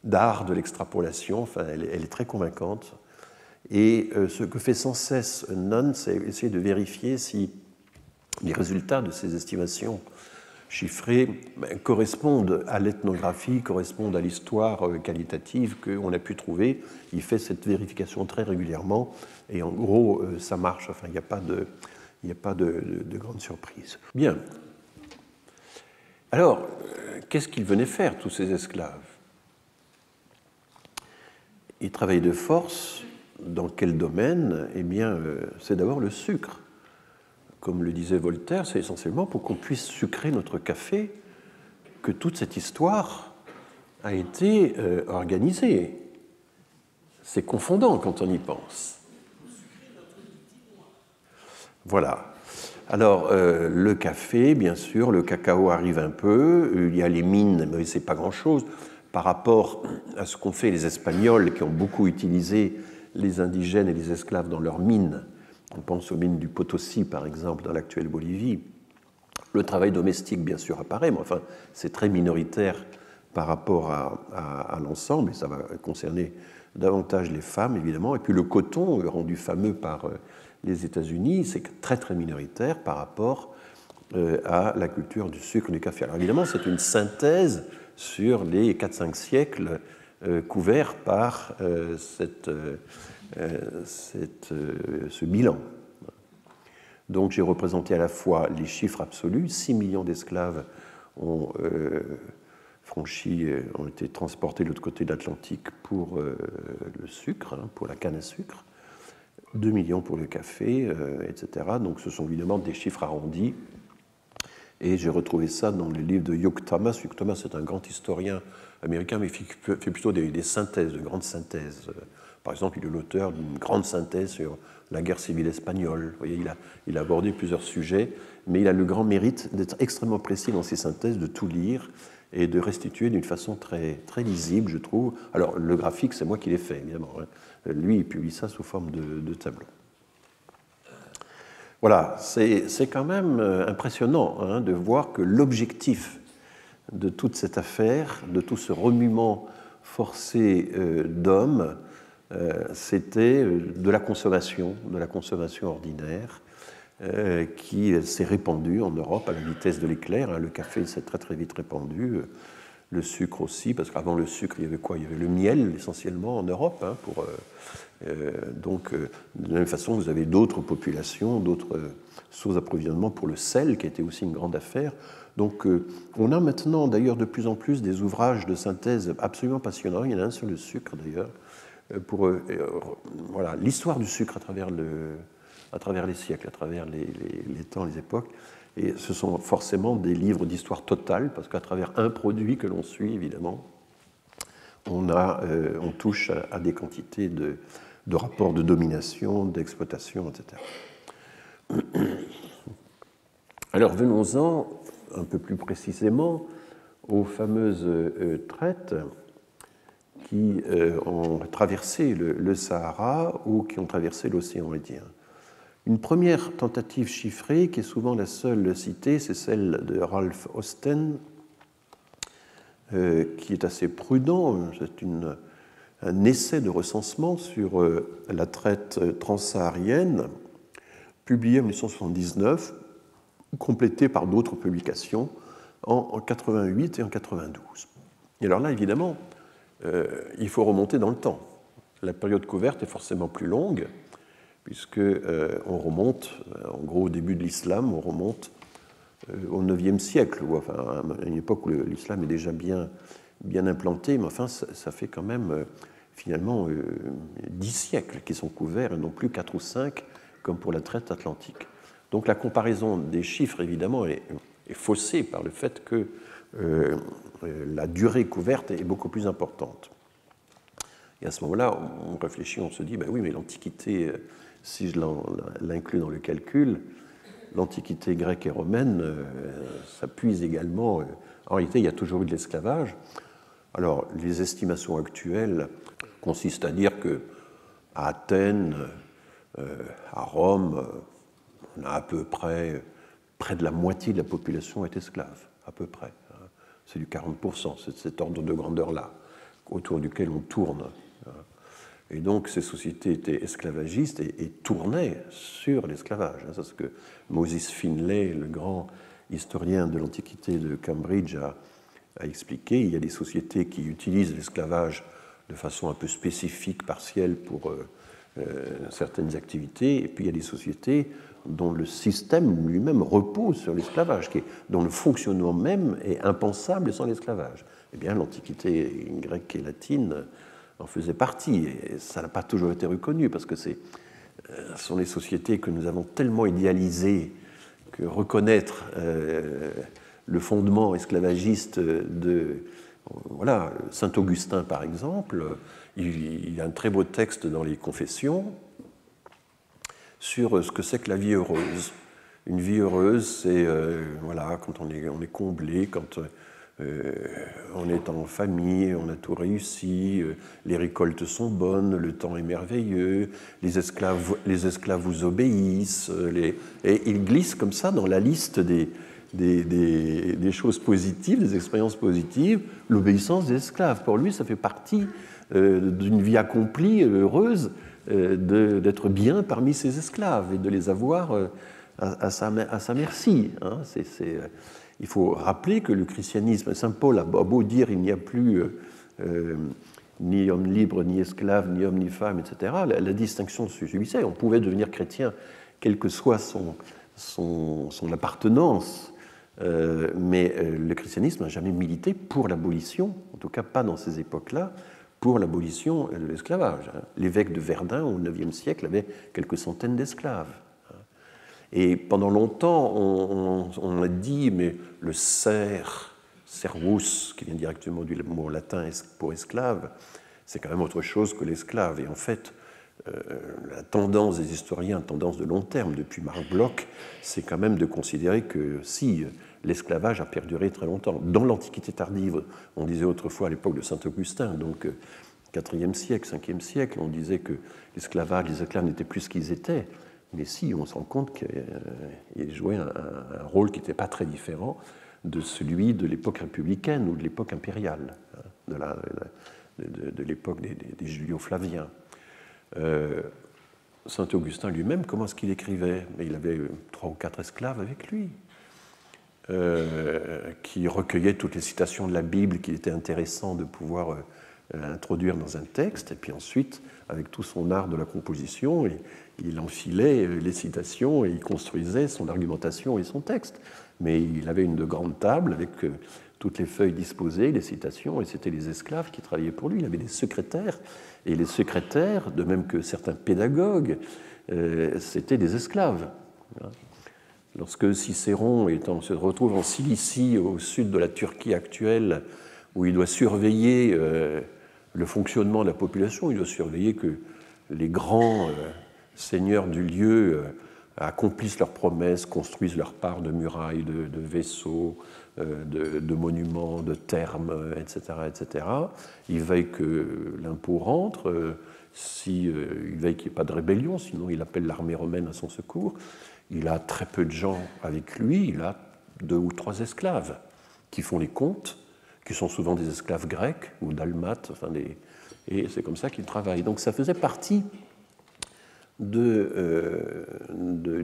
[SPEAKER 1] d'art de l'extrapolation. Enfin, elle est très convaincante. Et ce que fait sans cesse Nunn, c'est essayer de vérifier si les résultats de ces estimations chiffrées correspondent à l'ethnographie, correspondent à l'histoire qualitative qu'on a pu trouver. Il fait cette vérification très régulièrement et en gros, ça marche. Enfin, il n'y a pas de grande surprise. Bien. Alors, qu'est-ce qu'ils venaient faire, tous ces esclaves? Ils travaillaient de force. Dans quel domaine? Eh bien, c'est d'abord le sucre. Comme le disait Voltaire, c'est essentiellement pour qu'on puisse sucrer notre café que toute cette histoire a été organisée. C'est confondant quand on y pense. Voilà. Alors, le café, bien sûr, le cacao arrive un peu, il y a les mines, mais ce n'est pas grand-chose par rapport à ce qu'ont fait les Espagnols qui ont beaucoup utilisé les indigènes et les esclaves dans leurs mines. On pense aux mines du Potosi, par exemple, dans l'actuelle Bolivie. Le travail domestique, bien sûr, apparaît, mais enfin, c'est très minoritaire par rapport à l'ensemble, et ça va concerner davantage les femmes, évidemment. Et puis le coton, rendu fameux par les États-Unis, c'est très, très minoritaire par rapport à la culture du sucre et du café. Alors évidemment, c'est une synthèse sur les 4-5 siècles couverts par ce bilan. Donc j'ai représenté à la fois les chiffres absolus, 6 millions d'esclaves ont été transportés de l'autre côté de l'Atlantique pour le sucre, pour la canne à sucre, 2 millions pour le café, etc. Donc ce sont évidemment des chiffres arrondis. Et j'ai retrouvé ça dans le livre de Hugh Thomas. Hugh Thomas est un grand historien américain, mais il fait plutôt des synthèses, de grandes synthèses. Par exemple, il est l'auteur d'une grande synthèse sur la guerre civile espagnole. Vous voyez, il a abordé plusieurs sujets, mais il a le grand mérite d'être extrêmement précis dans ses synthèses, de tout lire et de restituer d'une façon très, très lisible, je trouve. Alors, le graphique, c'est moi qui l'ai fait, évidemment. Lui, il publie ça sous forme de tableau. Voilà, c'est quand même impressionnant de voir que l'objectif de toute cette affaire, de tout ce remuement forcé d'hommes, c'était de la consommation ordinaire qui s'est répandue en Europe à la vitesse de l'éclair. Le café s'est très très vite répandu, le sucre aussi, parce qu'avant le sucre, il y avait quoi? Il y avait le miel essentiellement en Europe. Donc, de la même façon, vous avez d'autres populations, d'autres sources d'approvisionnement pour le sel, qui était aussi une grande affaire. Donc, on a maintenant d'ailleurs de plus en plus des ouvrages de synthèse absolument passionnants. Il y en a un sur le sucre d'ailleurs, pour voilà, l'histoire du sucre à travers les siècles, à travers les temps, les époques. Et ce sont forcément des livres d'histoire totale, parce qu'à travers un produit que l'on suit, évidemment, on touche à des quantités de rapports de domination, d'exploitation, etc. Alors venons-en un peu plus précisément aux fameuses traites qui ont traversé le Sahara ou qui ont traversé l'océan Indien. Une première tentative chiffrée, qui est souvent la seule citée, c'est celle de Ralph Austen, qui est assez prudent. C'est un essai de recensement sur la traite transsaharienne, publié en 1979, complété par d'autres publications en 88 et en 92. Et alors là, évidemment, il faut remonter dans le temps. La période couverte est forcément plus longue, puisque on remonte, en gros au début de l'islam, on remonte au IXe siècle, ou enfin à une époque où l'islam est déjà bien implanté, mais enfin ça fait quand même finalement 10 siècles qui sont couverts, et non plus 4 ou 5 comme pour la traite atlantique. Donc la comparaison des chiffres, évidemment, est faussée par le fait que la durée couverte est beaucoup plus importante. Et à ce moment-là, on réfléchit, on se dit, ben oui, mais l'Antiquité, si je l'inclus dans le calcul, l'Antiquité grecque et romaine, ça puise également. En réalité, il y a toujours eu de l'esclavage. Alors, les estimations actuelles consistent à dire qu'à Athènes, à Rome, on a à peu près de la moitié de la population est esclave, à peu près. C'est du 40%, c'est cet ordre de grandeur-là, autour duquel on tourne. Et donc, ces sociétés étaient esclavagistes et tournaient sur l'esclavage. C'est ce que Moses Finlay, le grand historien de l'Antiquité de Cambridge, a expliqué. Il y a des sociétés qui utilisent l'esclavage de façon un peu spécifique, partielle, pour certaines activités, et puis il y a des sociétés dont le système lui-même repose sur l'esclavage, dont le fonctionnement même est impensable sans l'esclavage. Eh bien, l'Antiquité grecque et latine en faisait partie, et ça n'a pas toujours été reconnu, parce que ce sont les sociétés que nous avons tellement idéalisées que reconnaître le fondement esclavagiste de Saint Augustin, par exemple, il y a un très beau texte dans les Confessions sur ce que c'est que la vie heureuse. Une vie heureuse, c'est quand on est comblé, quand on est en famille, on a tout réussi, les récoltes sont bonnes, le temps est merveilleux, les esclaves vous obéissent, et il glisse comme ça dans la liste des choses positives, des expériences positives, l'obéissance des esclaves. Pour lui, ça fait partie d'une vie accomplie, heureuse, d'être bien parmi ses esclaves et de les avoir à sa merci. Hein. Il faut rappeler que le christianisme, Saint Paul a beau dire il n'y a plus ni homme libre, ni esclave, ni homme, ni femme, etc., la distinction se subissait. On pouvait devenir chrétien, quelle que soit son appartenance, mais le christianisme n'a jamais milité pour l'abolition, en tout cas pas dans ces époques-là, pour l'abolition de l'esclavage. L'évêque de Verdun, au IXe siècle, avait quelques centaines d'esclaves. Et pendant longtemps, on a dit, mais le servus, qui vient directement du mot latin pour esclave, c'est quand même autre chose que l'esclave. Et en fait, la tendance des historiens, tendance de long terme, depuis Marc Bloch, c'est quand même de considérer que si l'esclavage a perduré très longtemps. Dans l'Antiquité tardive, on disait autrefois à l'époque de saint Augustin, donc 4e siècle, 5e siècle, on disait que les esclaves n'étaient plus ce qu'ils étaient. Mais si, on se rend compte qu'ils jouaient un rôle qui n'était pas très différent de celui de l'époque républicaine ou de l'époque impériale, de l'époque des Julio-Flaviens. Saint Augustin lui-même, comment est-ce qu'il écrivait? Mais il avait 3 ou 4 esclaves avec lui, qui recueillaient toutes les citations de la Bible qu'il était intéressant de pouvoir introduire dans un texte, et puis ensuite, avec tout son art de la composition, il enfilait les citations et il construisait son argumentation et son texte. Mais il avait une grande table avec toutes les feuilles disposées, les citations, et c'était les esclaves qui travaillaient pour lui. Il avait des secrétaires, et les secrétaires, de même que certains pédagogues, c'était des esclaves. Lorsque Cicéron se retrouve en Cilicie, au sud de la Turquie actuelle, où il doit surveiller le fonctionnement de la population, il doit surveiller que les grands seigneurs du lieu accomplissent leurs promesses, construisent leur part de murailles, de vaisseaux, de monuments, de thermes, etc., etc. Ils veillent que l'impôt rentre, il veille qu'il n'y ait pas de rébellion, sinon il appelle l'armée romaine à son secours. Il a très peu de gens avec lui, il a 2 ou 3 esclaves qui font les comptes, qui sont souvent des esclaves grecs ou dalmates, et c'est comme ça qu'il travaille. Donc ça faisait partie du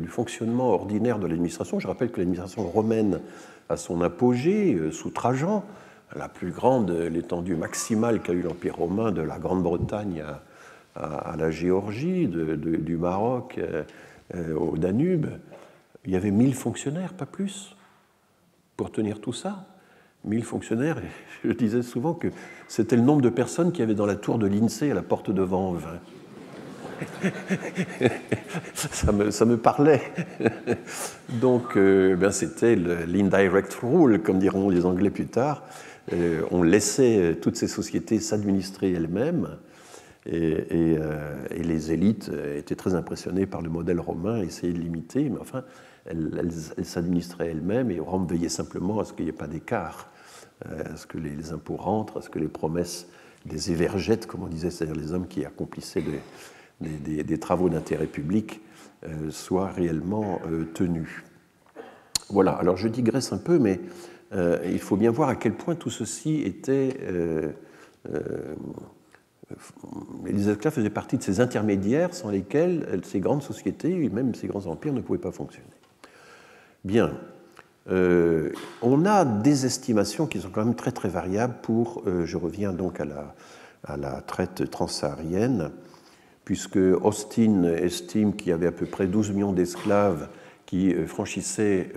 [SPEAKER 1] fonctionnement ordinaire de l'administration. Je rappelle que l'administration romaine, à son apogée, sous Trajan, la plus grande, l'étendue maximale qu'a eu l'Empire romain de la Grande-Bretagne à la Géorgie, du Maroc au Danube, il y avait 1000 fonctionnaires, pas plus, pour tenir tout ça. 1000 fonctionnaires, et je disais souvent que c'était le nombre de personnes qu'il y avait dans la tour de l'INSEE à la porte de Vanves. ça me parlait. Donc, c'était l'indirect rule, comme diront les Anglais plus tard. On laissait toutes ces sociétés s'administrer elles-mêmes, et les élites étaient très impressionnées par le modèle romain, essayaient de l'imiter, mais enfin, elles s'administraient elles-mêmes, et Rome veillait simplement à ce qu'il n'y ait pas d'écart, à ce que les impôts rentrent, à ce que les promesses des évergètes, comme on disait, c'est-à-dire les hommes qui accomplissaient des travaux d'intérêt public, soient réellement tenus. Voilà, alors je digresse un peu, mais il faut bien voir à quel point tout ceci était... les esclaves faisaient partie de ces intermédiaires sans lesquels ces grandes sociétés, et même ces grands empires, ne pouvaient pas fonctionner. Bien, on a des estimations qui sont quand même très très variables pour, je reviens donc à la traite transsaharienne, puisque Austin estime qu'il y avait à peu près 12 millions d'esclaves qui franchissaient,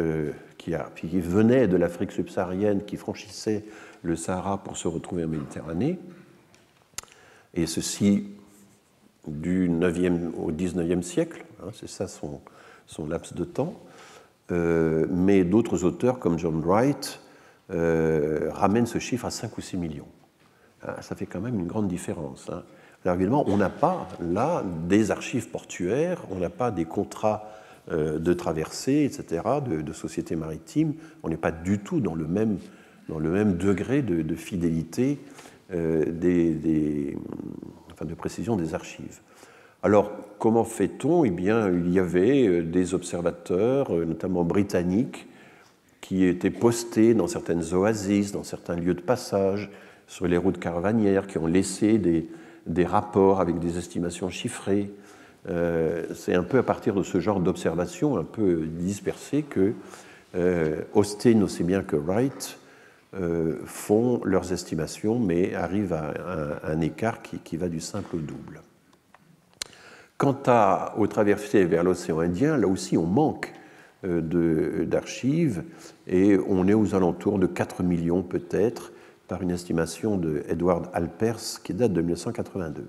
[SPEAKER 1] qui venaient de l'Afrique subsaharienne, qui franchissaient le Sahara pour se retrouver en Méditerranée, et ceci du 9e au 19e siècle, hein, c'est ça son laps de temps. Mais d'autres auteurs, comme John Wright, ramènent ce chiffre à 5 ou 6 millions. Ça fait quand même une grande différence. Hein. Alors évidemment, on n'a pas là des archives portuaires, on n'a pas des contrats de traversée, etc., de sociétés maritimes. On n'est pas du tout dans le même degré de fidélité, de précision des archives. Alors, comment fait-on ? Eh bien, il y avait des observateurs, notamment britanniques, qui étaient postés dans certaines oasis, dans certains lieux de passage, sur les routes caravanières, qui ont laissé des rapports avec des estimations chiffrées. C'est un peu à partir de ce genre d'observations un peu dispersées que Austin, aussi bien que Wright, font leurs estimations, mais arrivent à un écart qui va du simple au double. Quant aux traversées vers l'océan Indien, là aussi on manque d'archives et on est aux alentours de 4 millions peut-être par une estimation de Edward Alpers qui date de 1982.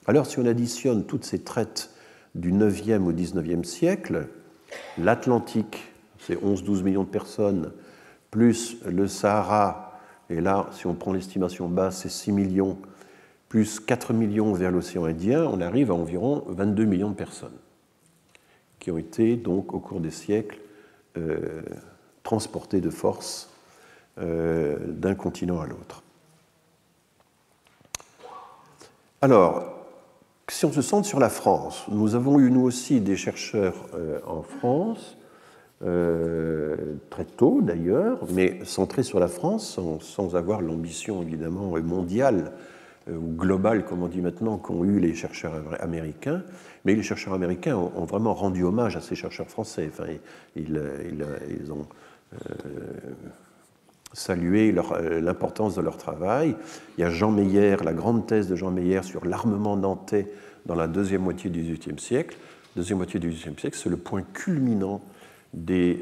[SPEAKER 1] Alors si on additionne toutes ces traites du 9e au 19e siècle, l'Atlantique, c'est 11-12 millions de personnes, plus le Sahara, et là si on prend l'estimation basse, c'est 6 millions, plus 4 millions vers l'océan Indien, on arrive à environ 22 millions de personnes qui ont été donc au cours des siècles transportées de force d'un continent à l'autre. Alors, si on se centre sur la France, nous avons eu nous aussi des chercheurs en France, très tôt d'ailleurs, mais centrés sur la France, sans avoir l'ambition évidemment mondiale ou globale, comme on dit maintenant, qu'ont eu les chercheurs américains. Mais les chercheurs américains ont vraiment rendu hommage à ces chercheurs français. Enfin, ils ont salué l'importance de leur travail. Il y a Jean Meyer, la grande thèse de Jean Meyer sur l'armement nantais dans la deuxième moitié du XVIIIe siècle. Deuxième moitié du XVIIIe siècle, c'est le point culminant des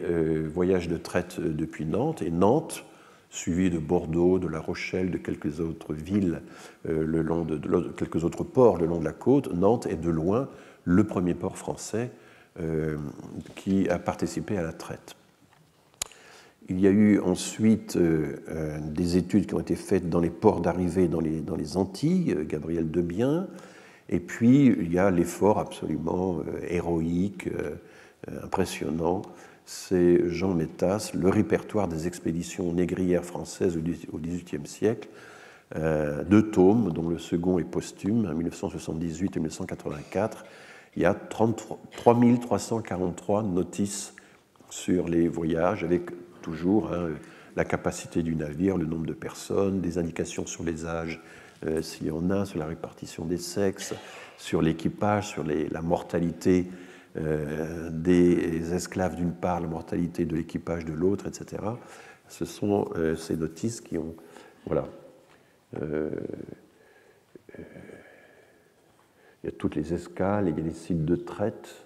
[SPEAKER 1] voyages de traite depuis Nantes. Et Nantes, suivi de Bordeaux, de La Rochelle, de quelques autres villes, le long de quelques autres ports le long de la côte, Nantes est de loin le premier port français qui a participé à la traite. Il y a eu ensuite des études qui ont été faites dans les ports d'arrivée dans les Antilles, Gabriel Debien, et puis il y a l'effort absolument héroïque impressionnant, c'est Jean Métas, Le répertoire des expéditions négrières françaises au XVIIIe siècle, 2 tomes, dont le second est posthume, en 1978 et 1984. Il y a 3343 notices sur les voyages, avec toujours la capacité du navire, le nombre de personnes, des indications sur les âges, s'il y en a, sur la répartition des sexes, sur l'équipage, sur la mortalité des esclaves d'une part, la mortalité de l'équipage de l'autre, etc. Ce sont ces notices qui ont... Voilà. Il y a toutes les escales, il y a les sites de traite,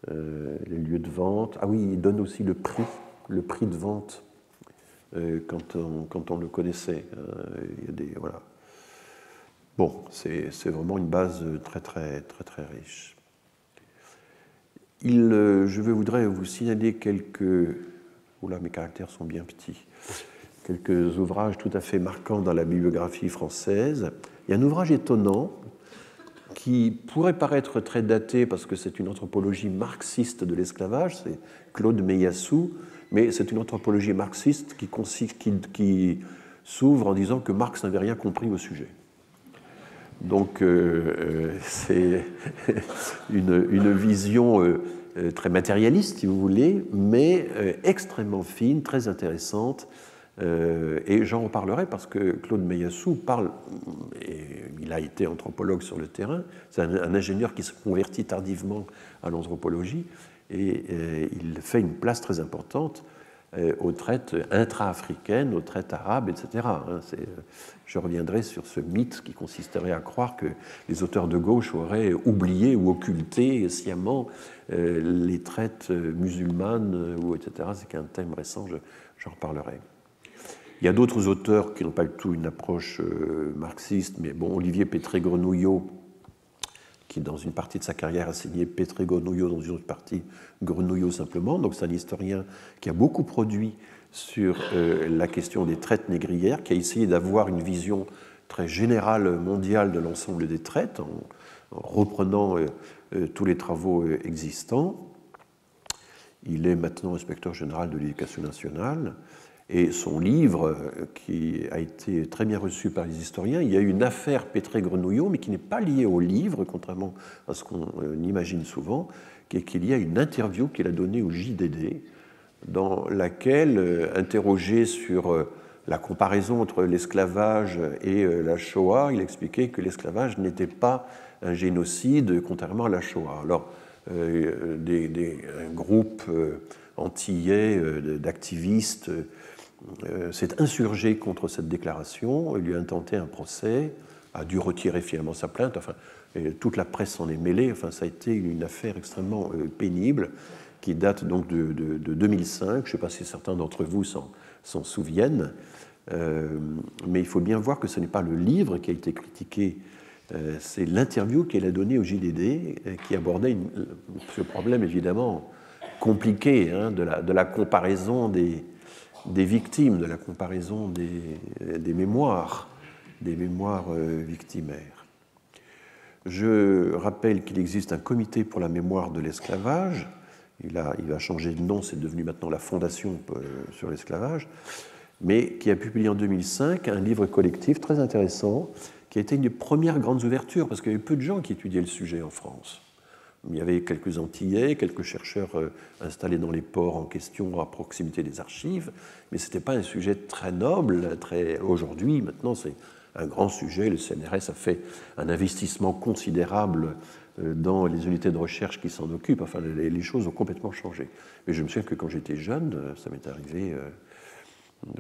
[SPEAKER 1] les lieux de vente. Ah oui, il donne aussi le prix de vente quand on le connaissait. Il y a des, voilà. Bon, c'est vraiment une base très riche. Je voudrais vous signaler quelques... Oula, mes caractères sont bien petits. Quelques ouvrages tout à fait marquants dans la bibliographie française. Il y a un ouvrage étonnant qui pourrait paraître très daté parce que c'est une anthropologie marxiste de l'esclavage, c'est Claude Meillassoux, mais c'est une anthropologie marxiste qui s'ouvre en disant que Marx n'avait rien compris au sujet. Donc c'est une vision très matérialiste, si vous voulez, mais extrêmement fine, très intéressante. Et j'en reparlerai parce que Claude Meillassoux parle, et il a été anthropologue sur le terrain, c'est un ingénieur qui se convertit tardivement à l'anthropologie, et il fait une place très importante aux traites intra-africaines, aux traites arabes, etc. Je reviendrai sur ce mythe qui consisterait à croire que les auteurs de gauche auraient oublié ou occulté sciemment les traites musulmanes, etc. C'est qu'un thème récent, j'en reparlerai. Il y a d'autres auteurs qui n'ont pas du tout une approche marxiste, mais bon, Olivier Pétré-Grenouillot, qui dans une partie de sa carrière a signé Pétré-Grenouillot, dans une autre partie Grenouillot simplement. Donc c'est un historien qui a beaucoup produit sur la question des traites négrières, qui a essayé d'avoir une vision très générale mondiale de l'ensemble des traites, en reprenant tous les travaux existants. Il est maintenant inspecteur général de l'Éducation nationale. Et son livre, qui a été très bien reçu par les historiens, il y a eu une affaire Pétré-Grenouillot, mais qui n'est pas liée au livre, contrairement à ce qu'on imagine souvent, qui est qu'il y a une interview qu'il a donnée au JDD, dans laquelle, interrogé sur la comparaison entre l'esclavage et la Shoah, il expliquait que l'esclavage n'était pas un génocide, contrairement à la Shoah. Alors, un groupe antillais d'activistes s'est insurgé contre cette déclaration, il lui a intenté un procès, a dû retirer finalement sa plainte, enfin, et toute la presse s'en est mêlée, enfin, ça a été une affaire extrêmement pénible qui date donc de 2005, je ne sais pas si certains d'entre vous s'en souviennent, mais il faut bien voir que ce n'est pas le livre qui a été critiqué, c'est l'interview qu'elle a donnée au JDD qui abordait ce problème évidemment compliqué de la comparaison des victimes, de la comparaison des mémoires victimaires. Je rappelle qu'il existe un comité pour la mémoire de l'esclavage. Il a changé de nom, c'est devenu maintenant la Fondation sur l'esclavage, mais qui a publié en 2005 un livre collectif très intéressant, qui a été une des premières grandes ouvertures, parce qu'il y avait peu de gens qui étudiaient le sujet en France. Il y avait quelques Antillais, quelques chercheurs installés dans les ports en question à proximité des archives, mais ce n'était pas un sujet très noble. Aujourd'hui, maintenant, c'est un grand sujet. Le CNRS a fait un investissement considérable dans les unités de recherche qui s'en occupent. Enfin, les choses ont complètement changé. Mais je me souviens que quand j'étais jeune, ça m'est arrivé,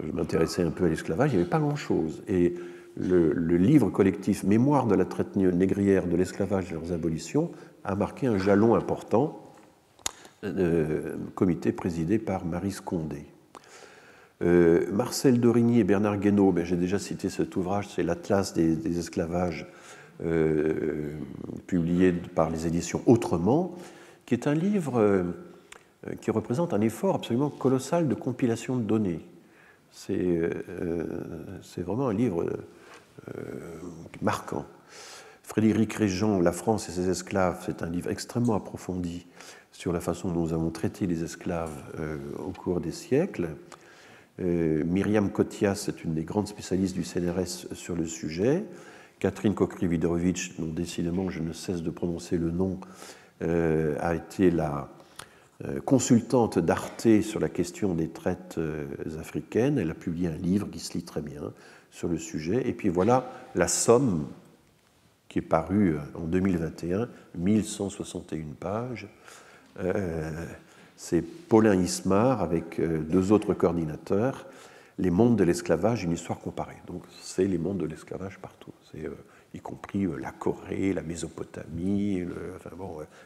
[SPEAKER 1] je m'intéressais un peu à l'esclavage, il n'y avait pas grand-chose. Et le livre collectif « Mémoire de la traite négrière, de l'esclavage et de leurs abolitions » a marqué un jalon important, comité présidé par Maryse Condé. Marcel Dorigny et Bernard Guénaud, j'ai déjà cité cet ouvrage, c'est l'Atlas des esclavages, publié par les éditions Autrement, qui est un livre qui représente un effort absolument colossal de compilation de données. C'est vraiment un livre marquant. Frédéric Régent, La France et ses esclaves, c'est un livre extrêmement approfondi sur la façon dont nous avons traité les esclaves au cours des siècles. Myriam Kotias, c'est une des grandes spécialistes du CNRS sur le sujet. Catherine Kokry-Widerowicz, dont décidément je ne cesse de prononcer le nom, a été la consultante d'Arte sur la question des traites africaines. Elle a publié un livre qui se lit très bien sur le sujet. Et puis voilà La Somme, qui est paru en 2021, 1161 pages. C'est Paulin Ismar avec deux autres coordinateurs, Les mondes de l'esclavage, une histoire comparée. Donc c'est les mondes de l'esclavage partout, c'est y compris la Corée, la Mésopotamie,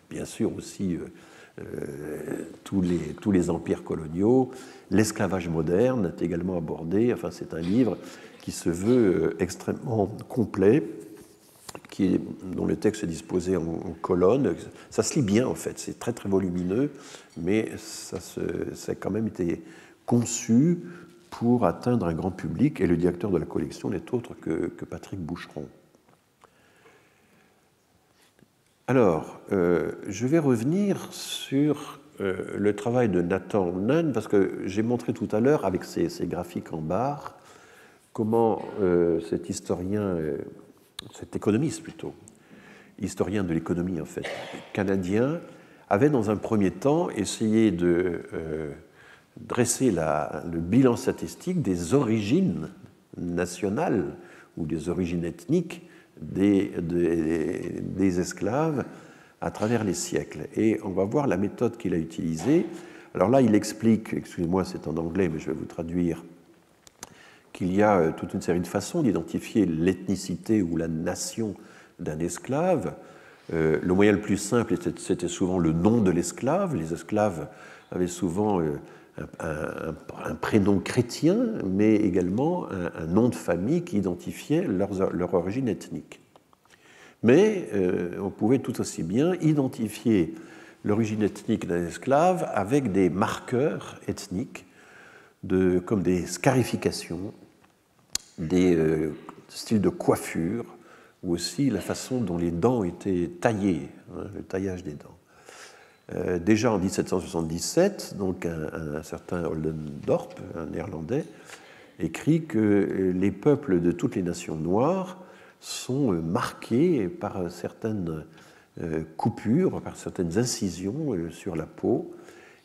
[SPEAKER 1] bien sûr aussi tous les empires coloniaux. L'esclavage moderne est également abordé. Enfin, c'est un livre qui se veut extrêmement complet, dont le texte est disposé en colonnes. Ça se lit bien, en fait. C'est très, très volumineux, mais ça a quand même été conçu pour atteindre un grand public, et le directeur de la collection n'est autre que Patrick Boucheron. Alors, je vais revenir sur le travail de Nathan Nunn, parce que j'ai montré tout à l'heure, avec ces graphiques en barre, comment cet historien, cet économiste plutôt, historien de l'économie en fait, canadien, avait dans un premier temps essayé de dresser le bilan statistique des origines nationales ou des origines ethniques des esclaves à travers les siècles. Et on va voir la méthode qu'il a utilisée. Alors là, il explique, excusez-moi, c'est en anglais, mais je vais vous traduire, qu'il y a toute une série de façons d'identifier l'ethnicité ou la nation d'un esclave. Le moyen le plus simple, c'était souvent le nom de l'esclave. Les esclaves avaient souvent un prénom chrétien, mais également un nom de famille qui identifiait leur origine ethnique. Mais on pouvait tout aussi bien identifier l'origine ethnique d'un esclave avec des marqueurs ethniques, comme des scarifications, des styles de coiffure, ou aussi la façon dont les dents étaient taillées, le taillage des dents. Déjà en 1777, donc un certain Oldendorp, un néerlandais, écrit que les peuples de toutes les nations noires sont marqués par certaines coupures, par certaines incisions sur la peau,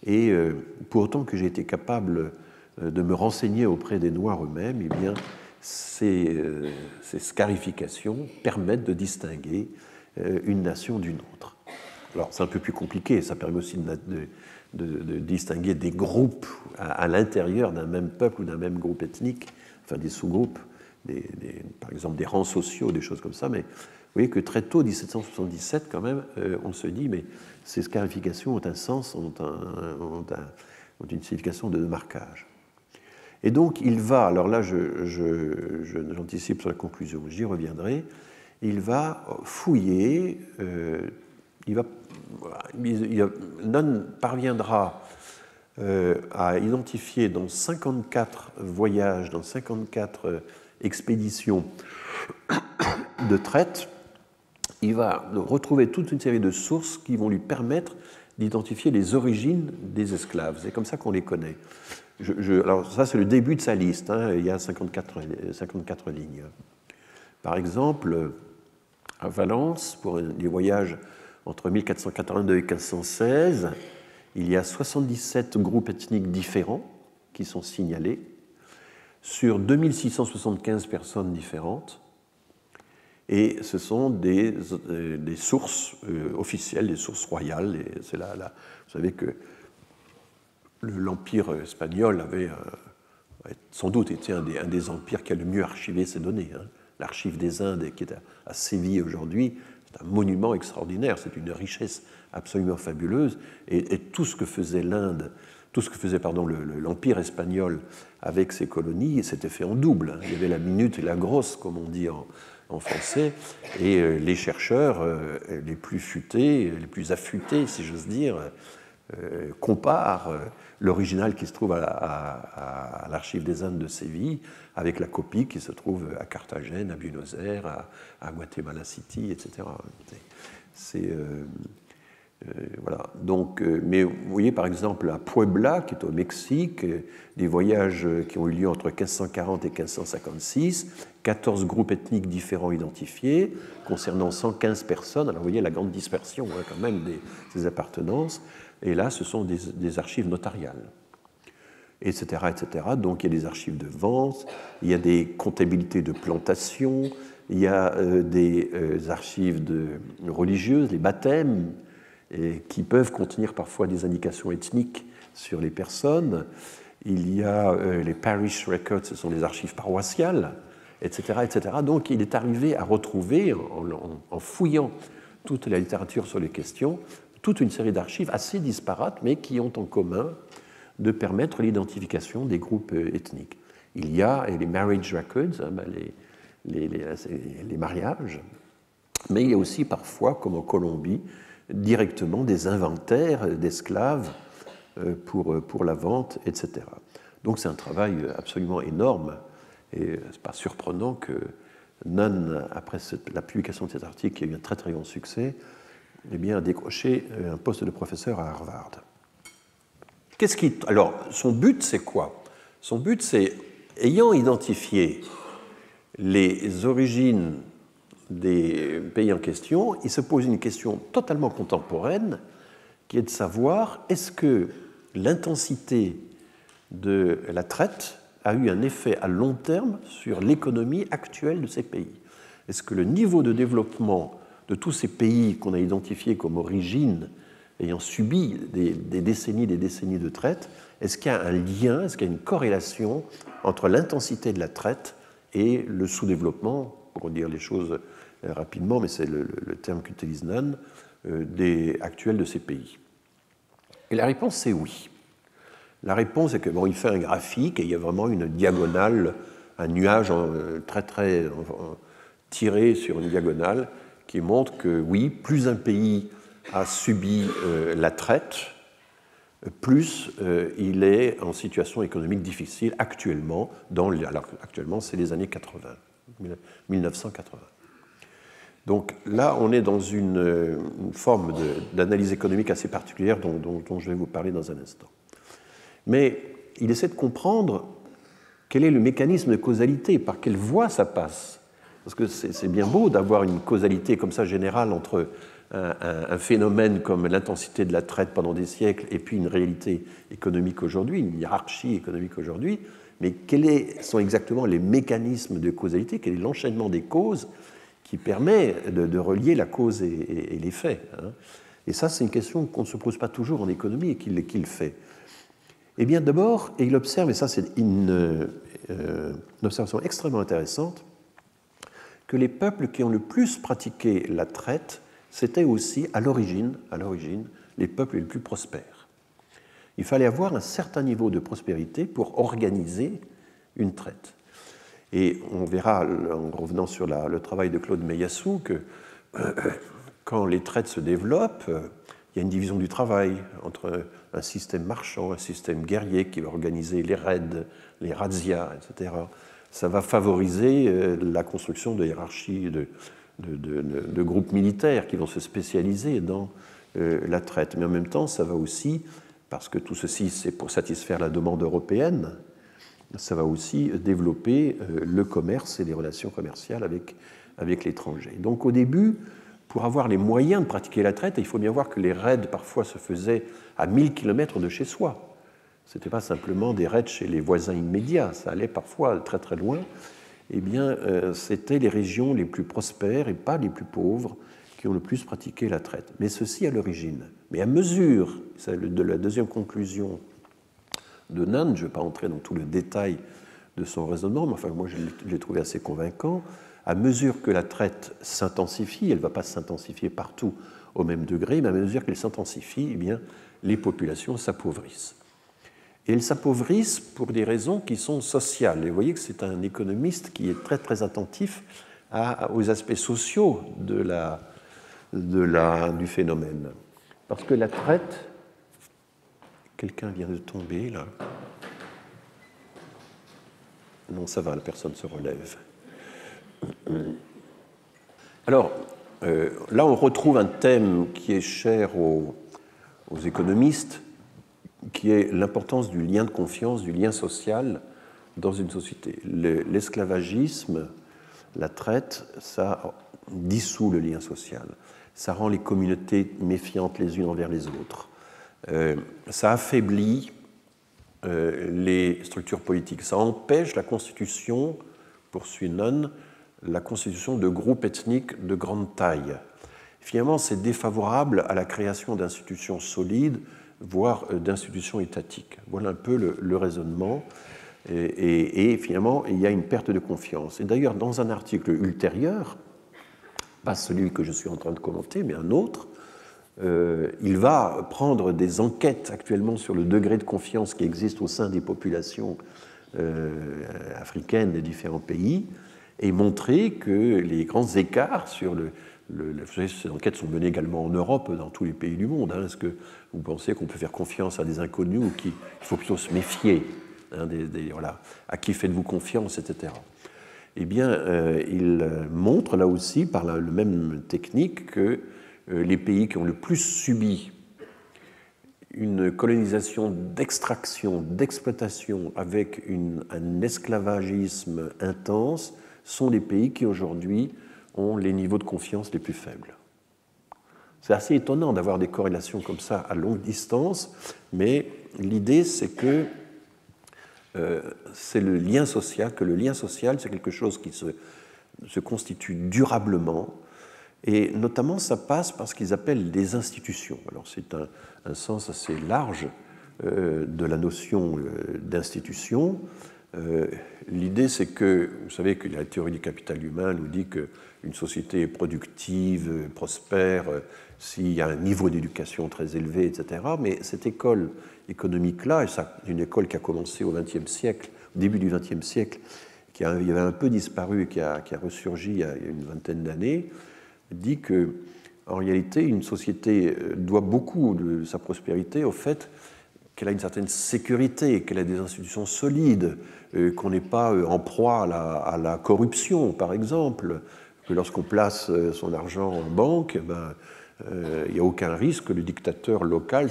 [SPEAKER 1] et pour autant que j'ai été capable de me renseigner auprès des Noirs eux-mêmes, eh bien, ces scarifications permettent de distinguer une nation d'une autre. Alors, c'est un peu plus compliqué, ça permet aussi de distinguer des groupes à l'intérieur d'un même peuple ou d'un même groupe ethnique, enfin des sous-groupes, par exemple des rangs sociaux, des choses comme ça, mais vous voyez que très tôt, 1777, quand même, on se dit, mais ces scarifications ont un sens, ont une signification de marquage. Et donc, il va, alors là, j'anticipe sur la conclusion, j'y reviendrai, il va fouiller, Nunn parviendra à identifier dans 54 voyages, dans 54 expéditions de traite, il va retrouver toute une série de sources qui vont lui permettre d'identifier les origines des esclaves. C'est comme ça qu'on les connaît. Alors ça, c'est le début de sa liste, hein, il y a 54 lignes. Par exemple, à Valence, pour les voyages entre 1482 et 1516, il y a 77 groupes ethniques différents qui sont signalés sur 2675 personnes différentes. Et ce sont des sources officielles, des sources royales. Et c'est là, vous savez que l'Empire espagnol avait sans doute été un des empires qui a le mieux archivé ces données. Hein. L'Archive des Indes, qui est à Séville aujourd'hui, c'est un monument extraordinaire, c'est une richesse absolument fabuleuse. Et tout ce que faisait l'Inde, tout ce que faisait l'Empire espagnol avec ses colonies, c'était fait en double. Il y avait la minute et la grosse, comme on dit en français, et les chercheurs les plus futés, les plus affûtés, si j'ose dire, compare l'original qui se trouve à l'Archive des Indes de Séville avec la copie qui se trouve à Carthagène, à Buenos Aires, à Guatemala City, etc. Voilà. Donc, mais vous voyez par exemple à Puebla, qui est au Mexique, des voyages qui ont eu lieu entre 1540 et 1556, 14 groupes ethniques différents identifiés, concernant 115 personnes. Alors vous voyez la grande dispersion quand même des appartenances. Et là, ce sont des archives notariales, etc., etc. Donc il y a des archives de vente, il y a des comptabilités de plantation, il y a des archives religieuses, les baptêmes, qui peuvent contenir parfois des indications ethniques sur les personnes. Il y a les parish records, ce sont les archives paroissiales, etc., etc. Donc il est arrivé à retrouver, en fouillant toute la littérature sur les questions, toute une série d'archives assez disparates, mais qui ont en commun de permettre l'identification des groupes ethniques. Il y a les marriage records, les mariages, mais il y a aussi parfois, comme en Colombie, directement des inventaires d'esclaves pour la vente, etc. Donc c'est un travail absolument énorme, et ce n'est pas surprenant que Nunn, après la publication de cet article, qui a eu un très très grand succès, eh bien, a décroché un poste de professeur à Harvard. Alors, son but, c'est quoi? Son but, c'est, ayant identifié les origines des pays en question, il se pose une question totalement contemporaine, qui est de savoir est-ce que l'intensité de la traite a eu un effet à long terme sur l'économie actuelle de ces pays? Est-ce que le niveau de développement de tous ces pays qu'on a identifiés comme origine ayant subi des décennies de traite, est-ce qu'il y a un lien, est-ce qu'il y a une corrélation entre l'intensité de la traite et le sous-développement, pour dire les choses rapidement, mais c'est le terme qu'utilise Nunn, actuels de ces pays? Et la réponse, c'est oui. La réponse est que il fait un graphique et il y a vraiment une diagonale, un nuage très très tiré sur une diagonale qui montre que oui, plus un pays a subi la traite, plus il est en situation économique difficile actuellement. Alors actuellement, c'est les années 80, 1980. Donc là, on est dans une forme d'analyse économique assez particulière dont je vais vous parler dans un instant. Mais il essaie de comprendre quel est le mécanisme de causalité, par quelle voie ça passe. Parce que c'est bien beau d'avoir une causalité comme ça générale entre un phénomène comme l'intensité de la traite pendant des siècles et puis une réalité économique aujourd'hui, une hiérarchie économique aujourd'hui, mais quels sont exactement les mécanismes de causalité, quel est l'enchaînement des causes qui permet de relier la cause et l'effet? Et ça, c'est une question qu'on ne se pose pas toujours en économie et qu'il fait. Eh bien, d'abord, et il observe, et ça c'est une observation extrêmement intéressante, que les peuples qui ont le plus pratiqué la traite, c'était aussi, à l'origine, les peuples les plus prospères. Il fallait avoir un certain niveau de prospérité pour organiser une traite. Et on verra, en revenant sur le travail de Claude Meillassoux, que quand les traites se développent, il y a une division du travail entre un système marchand, un système guerrier qui va organiser les raids, les razzias, etc. Ça va favoriser la construction de hiérarchies de groupes militaires qui vont se spécialiser dans la traite. Mais en même temps, ça va aussi, parce que tout ceci c'est pour satisfaire la demande européenne, ça va aussi développer le commerce et les relations commerciales avec l'étranger. Donc au début, pour avoir les moyens de pratiquer la traite, il faut bien voir que les raids parfois se faisaient à 1000 km de chez soi. Ce n'était pas simplement des raids chez les voisins immédiats, ça allait parfois très très loin. Eh bien, c'était les régions les plus prospères et pas les plus pauvres qui ont le plus pratiqué la traite. Mais ceci à l'origine. Mais à mesure, c'est de la deuxième conclusion de Nunn, je ne vais pas entrer dans tout le détail de son raisonnement, mais enfin moi je l'ai trouvé assez convaincant, à mesure que la traite s'intensifie, elle ne va pas s'intensifier partout au même degré, mais à mesure qu'elle s'intensifie, eh bien, les populations s'appauvrissent. Et elles s'appauvrissent pour des raisons qui sont sociales. Et vous voyez que c'est un économiste qui est très très attentif aux aspects sociaux du phénomène. Parce que la traite quelqu'un vient de tomber, là. Non, ça va, la personne se relève. Alors, là, on retrouve un thème qui est cher aux économistes, qui est l'importance du lien de confiance, du lien social dans une société. L'esclavagisme, la traite, ça dissout le lien social. Ça rend les communautés méfiantes les unes envers les autres. Ça affaiblit les structures politiques. Ça empêche la constitution, poursuit Nunn, la constitution de groupes ethniques de grande taille. Finalement, c'est défavorable à la création d'institutions solides, voire d'institutions étatiques. Voilà un peu le raisonnement. Et finalement, il y a une perte de confiance. Et d'ailleurs, dans un article ultérieur, pas celui que je suis en train de commenter, mais un autre, il va prendre des enquêtes actuellement sur le degré de confiance qui existe au sein des populations africaines des différents pays et montrer que les grands écarts sur ces enquêtes sont menées également en Europe, dans tous les pays du monde. Est-ce que vous pensez qu'on peut faire confiance à des inconnus ou qu'il faut plutôt se méfier, voilà, à qui faites-vous confiance, etc. Eh bien, il montre là aussi, par la même technique, que les pays qui ont le plus subi une colonisation d'extraction, d'exploitation avec un esclavagisme intense sont les pays qui aujourd'hui ont les niveaux de confiance les plus faibles. C'est assez étonnant d'avoir des corrélations comme ça à longue distance, mais l'idée c'est que c'est le lien social, c'est quelque chose qui se constitue durablement, et notamment ça passe par ce qu'ils appellent des institutions. Alors c'est un sens assez large de la notion d'institution. L'idée c'est que, vous savez que la théorie du capital humain nous dit qu'une société est productive, prospère, s'il y a un niveau d'éducation très élevé, etc. Mais cette école économique-là, et c'est une école qui a commencé au XXe siècle, au début du XXe siècle, qui avait un peu disparu et qui a ressurgi il y a une vingtaine d'années, dit que, en réalité, une société doit beaucoup de sa prospérité au fait qu'elle a une certaine sécurité, qu'elle a des institutions solides, qu'on n'est pas en proie à la corruption, par exemple, que lorsqu'on place son argent en banque, il n'y a aucun risque que le dictateur local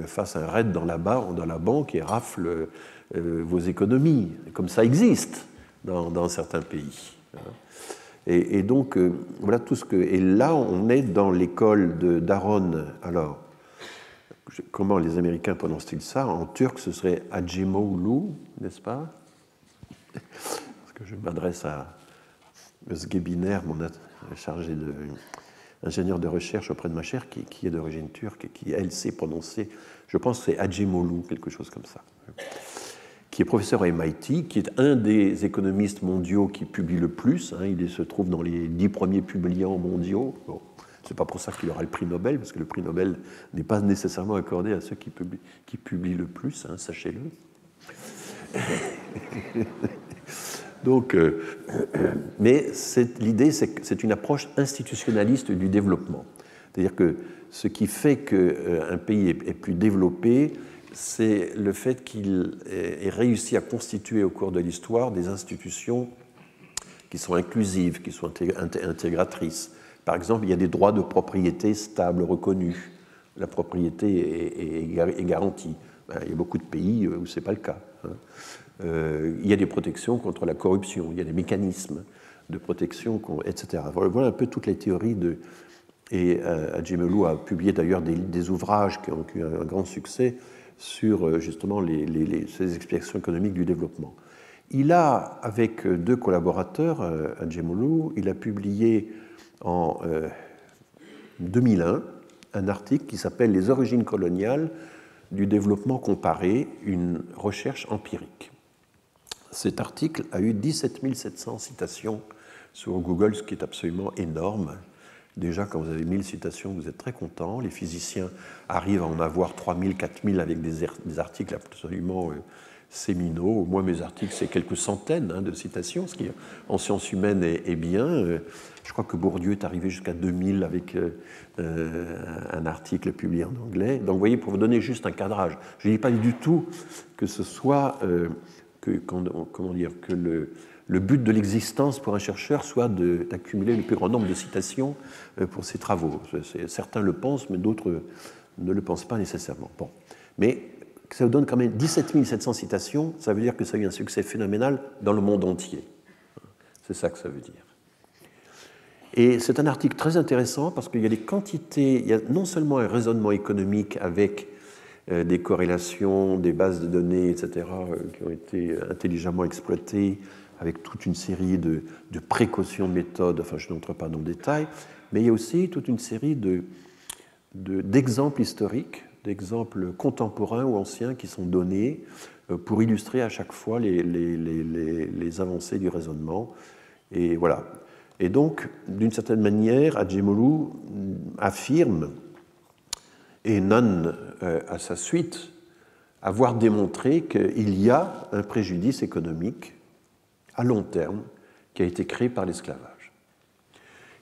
[SPEAKER 1] fasse un raid dans la banque et rafle vos économies, comme ça existe dans certains pays. Et donc, voilà tout ce que... Et là, on est dans l'école d'Aaron. Alors, comment les Américains prononcent-ils ça? En turc, ce serait Acemoglu, n'est-ce pas? Parce que je m'adresse à Özge Biner, mon chargé ingénieur de recherche auprès de ma chère, qui est d'origine turque et qui, elle, sait prononcer, je pense que c'est Acemoglu, quelque chose comme ça, qui est professeur à MIT, qui est un des économistes mondiaux qui publie le plus. Il se trouve dans les 10 premiers publiants mondiaux. Bon, ce n'est pas pour ça qu'il aura le prix Nobel, parce que le prix Nobel n'est pas nécessairement accordé à ceux qui publient le plus, sachez-le. Donc, mais l'idée, c'est que c'est une approche institutionnaliste du développement. C'est-à-dire que ce qui fait qu'un pays est plus développé, c'est le fait qu'il ait réussi à constituer au cours de l'histoire des institutions qui sont inclusives, qui sont intégratrices. Par exemple, il y a des droits de propriété stables, reconnus. La propriété est garantie. Il y a beaucoup de pays où ce n'est pas le cas. Il y a des protections contre la corruption, il y a des mécanismes de protection, etc. Voilà un peu toutes les théories Et Acemoglu a publié d'ailleurs des ouvrages qui ont eu un grand succès sur justement ces explications économiques du développement. Il a, avec deux collaborateurs, Acemoglu, il a publié en 2001 un article qui s'appelle « Les origines coloniales du développement comparé, une recherche empirique ». Cet article a eu 17 700 citations sur Google, ce qui est absolument énorme. Déjà, quand vous avez 1000 citations, vous êtes très content. Les physiciens arrivent à en avoir 3000, 4000 avec des articles absolument séminaux. Moi, mes articles, c'est quelques centaines de citations, ce qui en sciences humaines est bien. Je crois que Bourdieu est arrivé jusqu'à 2000 avec un article publié en anglais. Donc, vous voyez, pour vous donner juste un cadrage, je ne dis pas du tout que ce soit comment dire, que le but de l'existence pour un chercheur soit d'accumuler le plus grand nombre de citations pour ses travaux. Certains le pensent, mais d'autres ne le pensent pas nécessairement. Bon. Mais ça vous donne quand même 17 700 citations, ça veut dire que ça a eu un succès phénoménal dans le monde entier. C'est ça que ça veut dire. Et c'est un article très intéressant parce qu'il y a des quantités, il y a non seulement un raisonnement économique avec des corrélations, des bases de données, etc., qui ont été intelligemment exploitées, avec toute une série de précautions de méthodes, enfin je n'entre pas dans le détail, mais il y a aussi toute une série d'exemples historiques, d'exemples contemporains ou anciens qui sont donnés pour illustrer à chaque fois les avancées du raisonnement. Et voilà. Et donc, d'une certaine manière, Adjemolou affirme, et Nunn à sa suite, avoir démontré qu'il y a un préjudice économique à long terme qui a été créé par l'esclavage.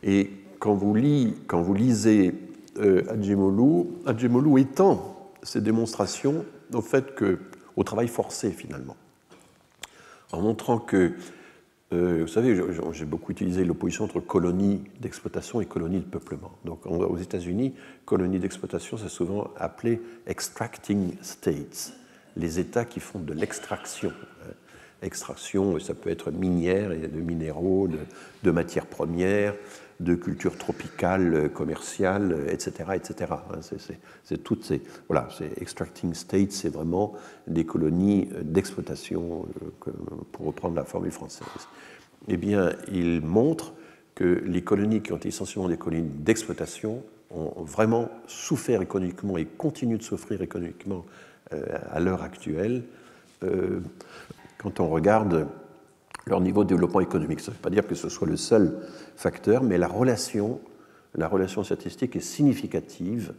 [SPEAKER 1] Et quand vous lisez Adjemolou étend ces démonstrations au travail forcé finalement, en montrant que, vous savez, j'ai beaucoup utilisé l'opposition entre colonies d'exploitation et colonies de peuplement. Donc aux États-Unis, colonies d'exploitation, c'est souvent appelé extracting states, les États qui font de l'extraction. Extraction, ça peut être minière, de minéraux, de matières premières, de cultures tropicales, commerciales, etc., etc. C'est toutes ces, voilà, c'est extracting states, c'est vraiment des colonies d'exploitation, pour reprendre la formule française. Eh bien, il montre que les colonies qui ont été essentiellement des colonies d'exploitation ont vraiment souffert économiquement et continuent de souffrir économiquement à l'heure actuelle. Quand on regarde leur niveau de développement économique. Ça ne veut pas dire que ce soit le seul facteur, mais la relation statistique est significative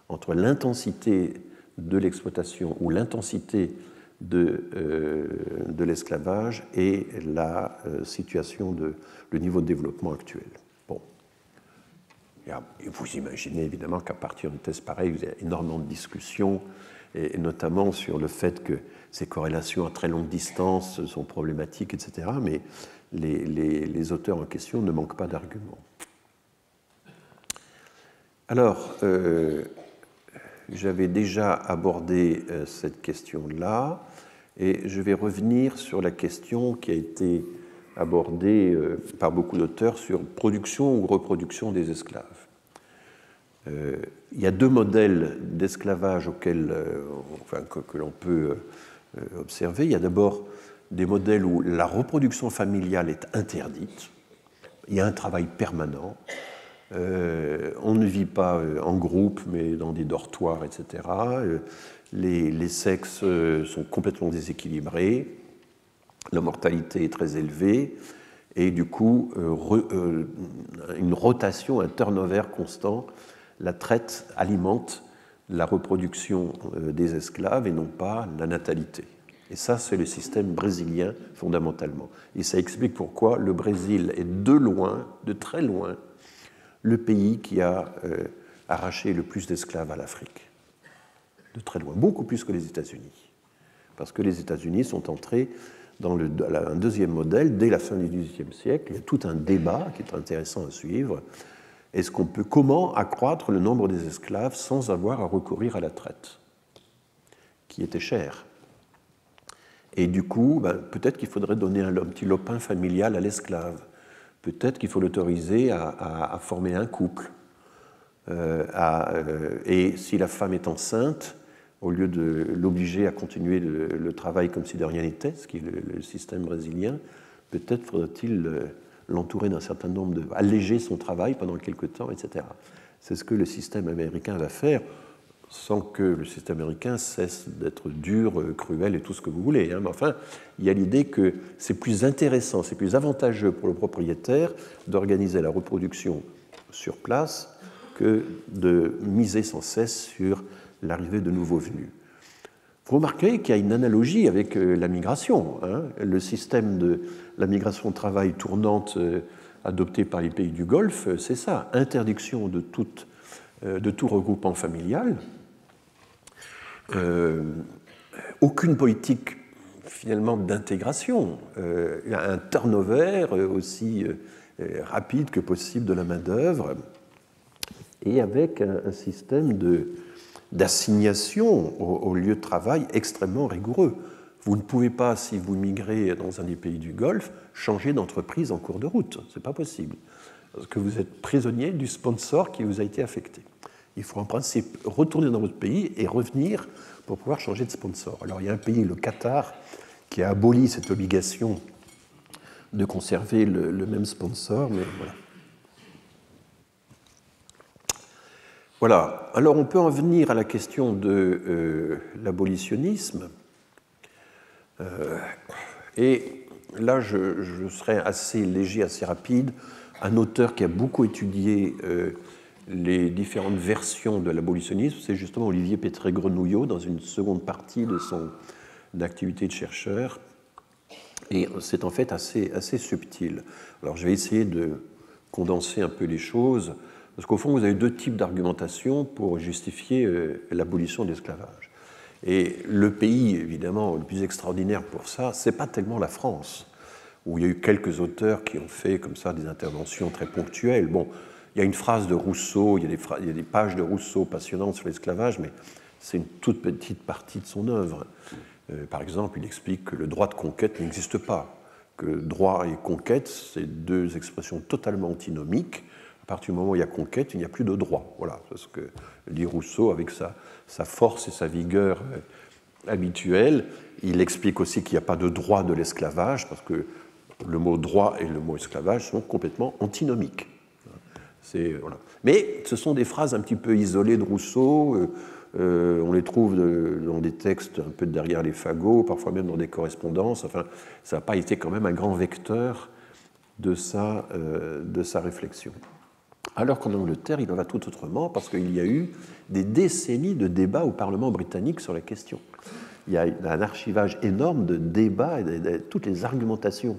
[SPEAKER 1] entre l'intensité de l'exploitation ou l'intensité de l'esclavage et la situation le niveau de développement actuel. Bon. Et vous imaginez évidemment qu'à partir de thèses pareilles, il y a énormément de discussions, et notamment sur le fait que ces corrélations à très longue distance sont problématiques, etc. Mais les auteurs en question ne manquent pas d'arguments. Alors, j'avais déjà abordé cette question-là, et je vais revenir sur la question qui a été abordée par beaucoup d'auteurs sur production ou reproduction des esclaves. Il y a deux modèles d'esclavage auxquels, que l'on peut observer. Il y a d'abord des modèles où la reproduction familiale est interdite. Il y a un travail permanent. On ne vit pas en groupe, mais dans des dortoirs, etc. Les sexes sont complètement déséquilibrés. La mortalité est très élevée. Et du coup, une rotation, un turnover constant. La traite alimente la reproduction des esclaves et non pas la natalité. Et ça, c'est le système brésilien fondamentalement. Et ça explique pourquoi le Brésil est de très loin, le pays qui a arraché le plus d'esclaves à l'Afrique. De très loin, beaucoup plus que les États-Unis. Parce que les États-Unis sont entrés dans un deuxième modèle dès la fin du XVIIIe siècle. Il y a tout un débat qui est intéressant à suivre. Comment accroître le nombre des esclaves sans avoir à recourir à la traite, qui était chère? Et du coup, peut-être qu'il faudrait donner un petit lopin familial à l'esclave. Peut-être qu'il faut l'autoriser à former un couple. Et si la femme est enceinte, au lieu de l'obliger à continuer le travail comme si de rien n'était, ce qui est le système brésilien, peut-être faudrait-il l'entourer d'un certain nombre alléger son travail pendant quelque temps, etc. C'est ce que le système américain va faire, sans que le système américain cesse d'être dur, cruel et tout ce que vous voulez. Mais enfin, il y a l'idée que c'est plus intéressant, c'est plus avantageux pour le propriétaire d'organiser la reproduction sur place que de miser sans cesse sur l'arrivée de nouveaux venus. Il Vous remarquez qu'il y a une analogie avec la migration. Hein. Le système de la migration de travail tournante adopté par les pays du Golfe, c'est ça, interdiction de tout regroupement familial, aucune politique finalement d'intégration, un turnover aussi rapide que possible de la main-d'œuvre, et avec un système d'assignation au lieu de travail extrêmement rigoureux. Vous ne pouvez pas, si vous migrez dans un des pays du Golfe, changer d'entreprise en cours de route. Ce n'est pas possible. Parce que vous êtes prisonnier du sponsor qui vous a été affecté. Il faut en principe retourner dans votre pays et revenir pour pouvoir changer de sponsor. Alors il y a un pays, le Qatar, qui a aboli cette obligation de conserver le même sponsor, mais voilà. Voilà. Alors on peut en venir à la question de l'abolitionnisme. Et là, je serai assez léger, assez rapide. Un auteur qui a beaucoup étudié les différentes versions de l'abolitionnisme, c'est justement Olivier Pétré-Grenouillot, dans une seconde partie de son activité de chercheur. Et c'est en fait assez subtil. Alors je vais essayer de condenser un peu les choses, parce qu'au fond, vous avez deux types d'argumentation pour justifier l'abolition de l'esclavage. Et le pays, évidemment, le plus extraordinaire pour ça, ce n'est pas tellement la France, où il y a eu quelques auteurs qui ont fait comme ça des interventions très ponctuelles. Bon, il y a une phrase de Rousseau, il y a des pages de Rousseau passionnantes sur l'esclavage, mais c'est une toute petite partie de son œuvre. Par exemple, il explique que le droit de conquête n'existe pas, que droit et conquête, c'est deux expressions totalement antinomiques. À partir du moment où il y a conquête, il n'y a plus de droit. Voilà, c'est ce que dit Rousseau avec sa force et sa vigueur habituelle. Il explique aussi qu'il n'y a pas de droit de l'esclavage, parce que le mot droit et le mot esclavage sont complètement antinomiques. Voilà. Mais ce sont des phrases un petit peu isolées de Rousseau. On les trouve dans des textes un peu derrière les fagots, parfois même dans des correspondances. Enfin, ça n'a pas été quand même un grand vecteur de sa réflexion. Alors qu'en Angleterre, il en va tout autrement, parce qu'il y a eu des décennies de débats au Parlement britannique sur la question. Il y a un archivage énorme de débats et de toutes les argumentations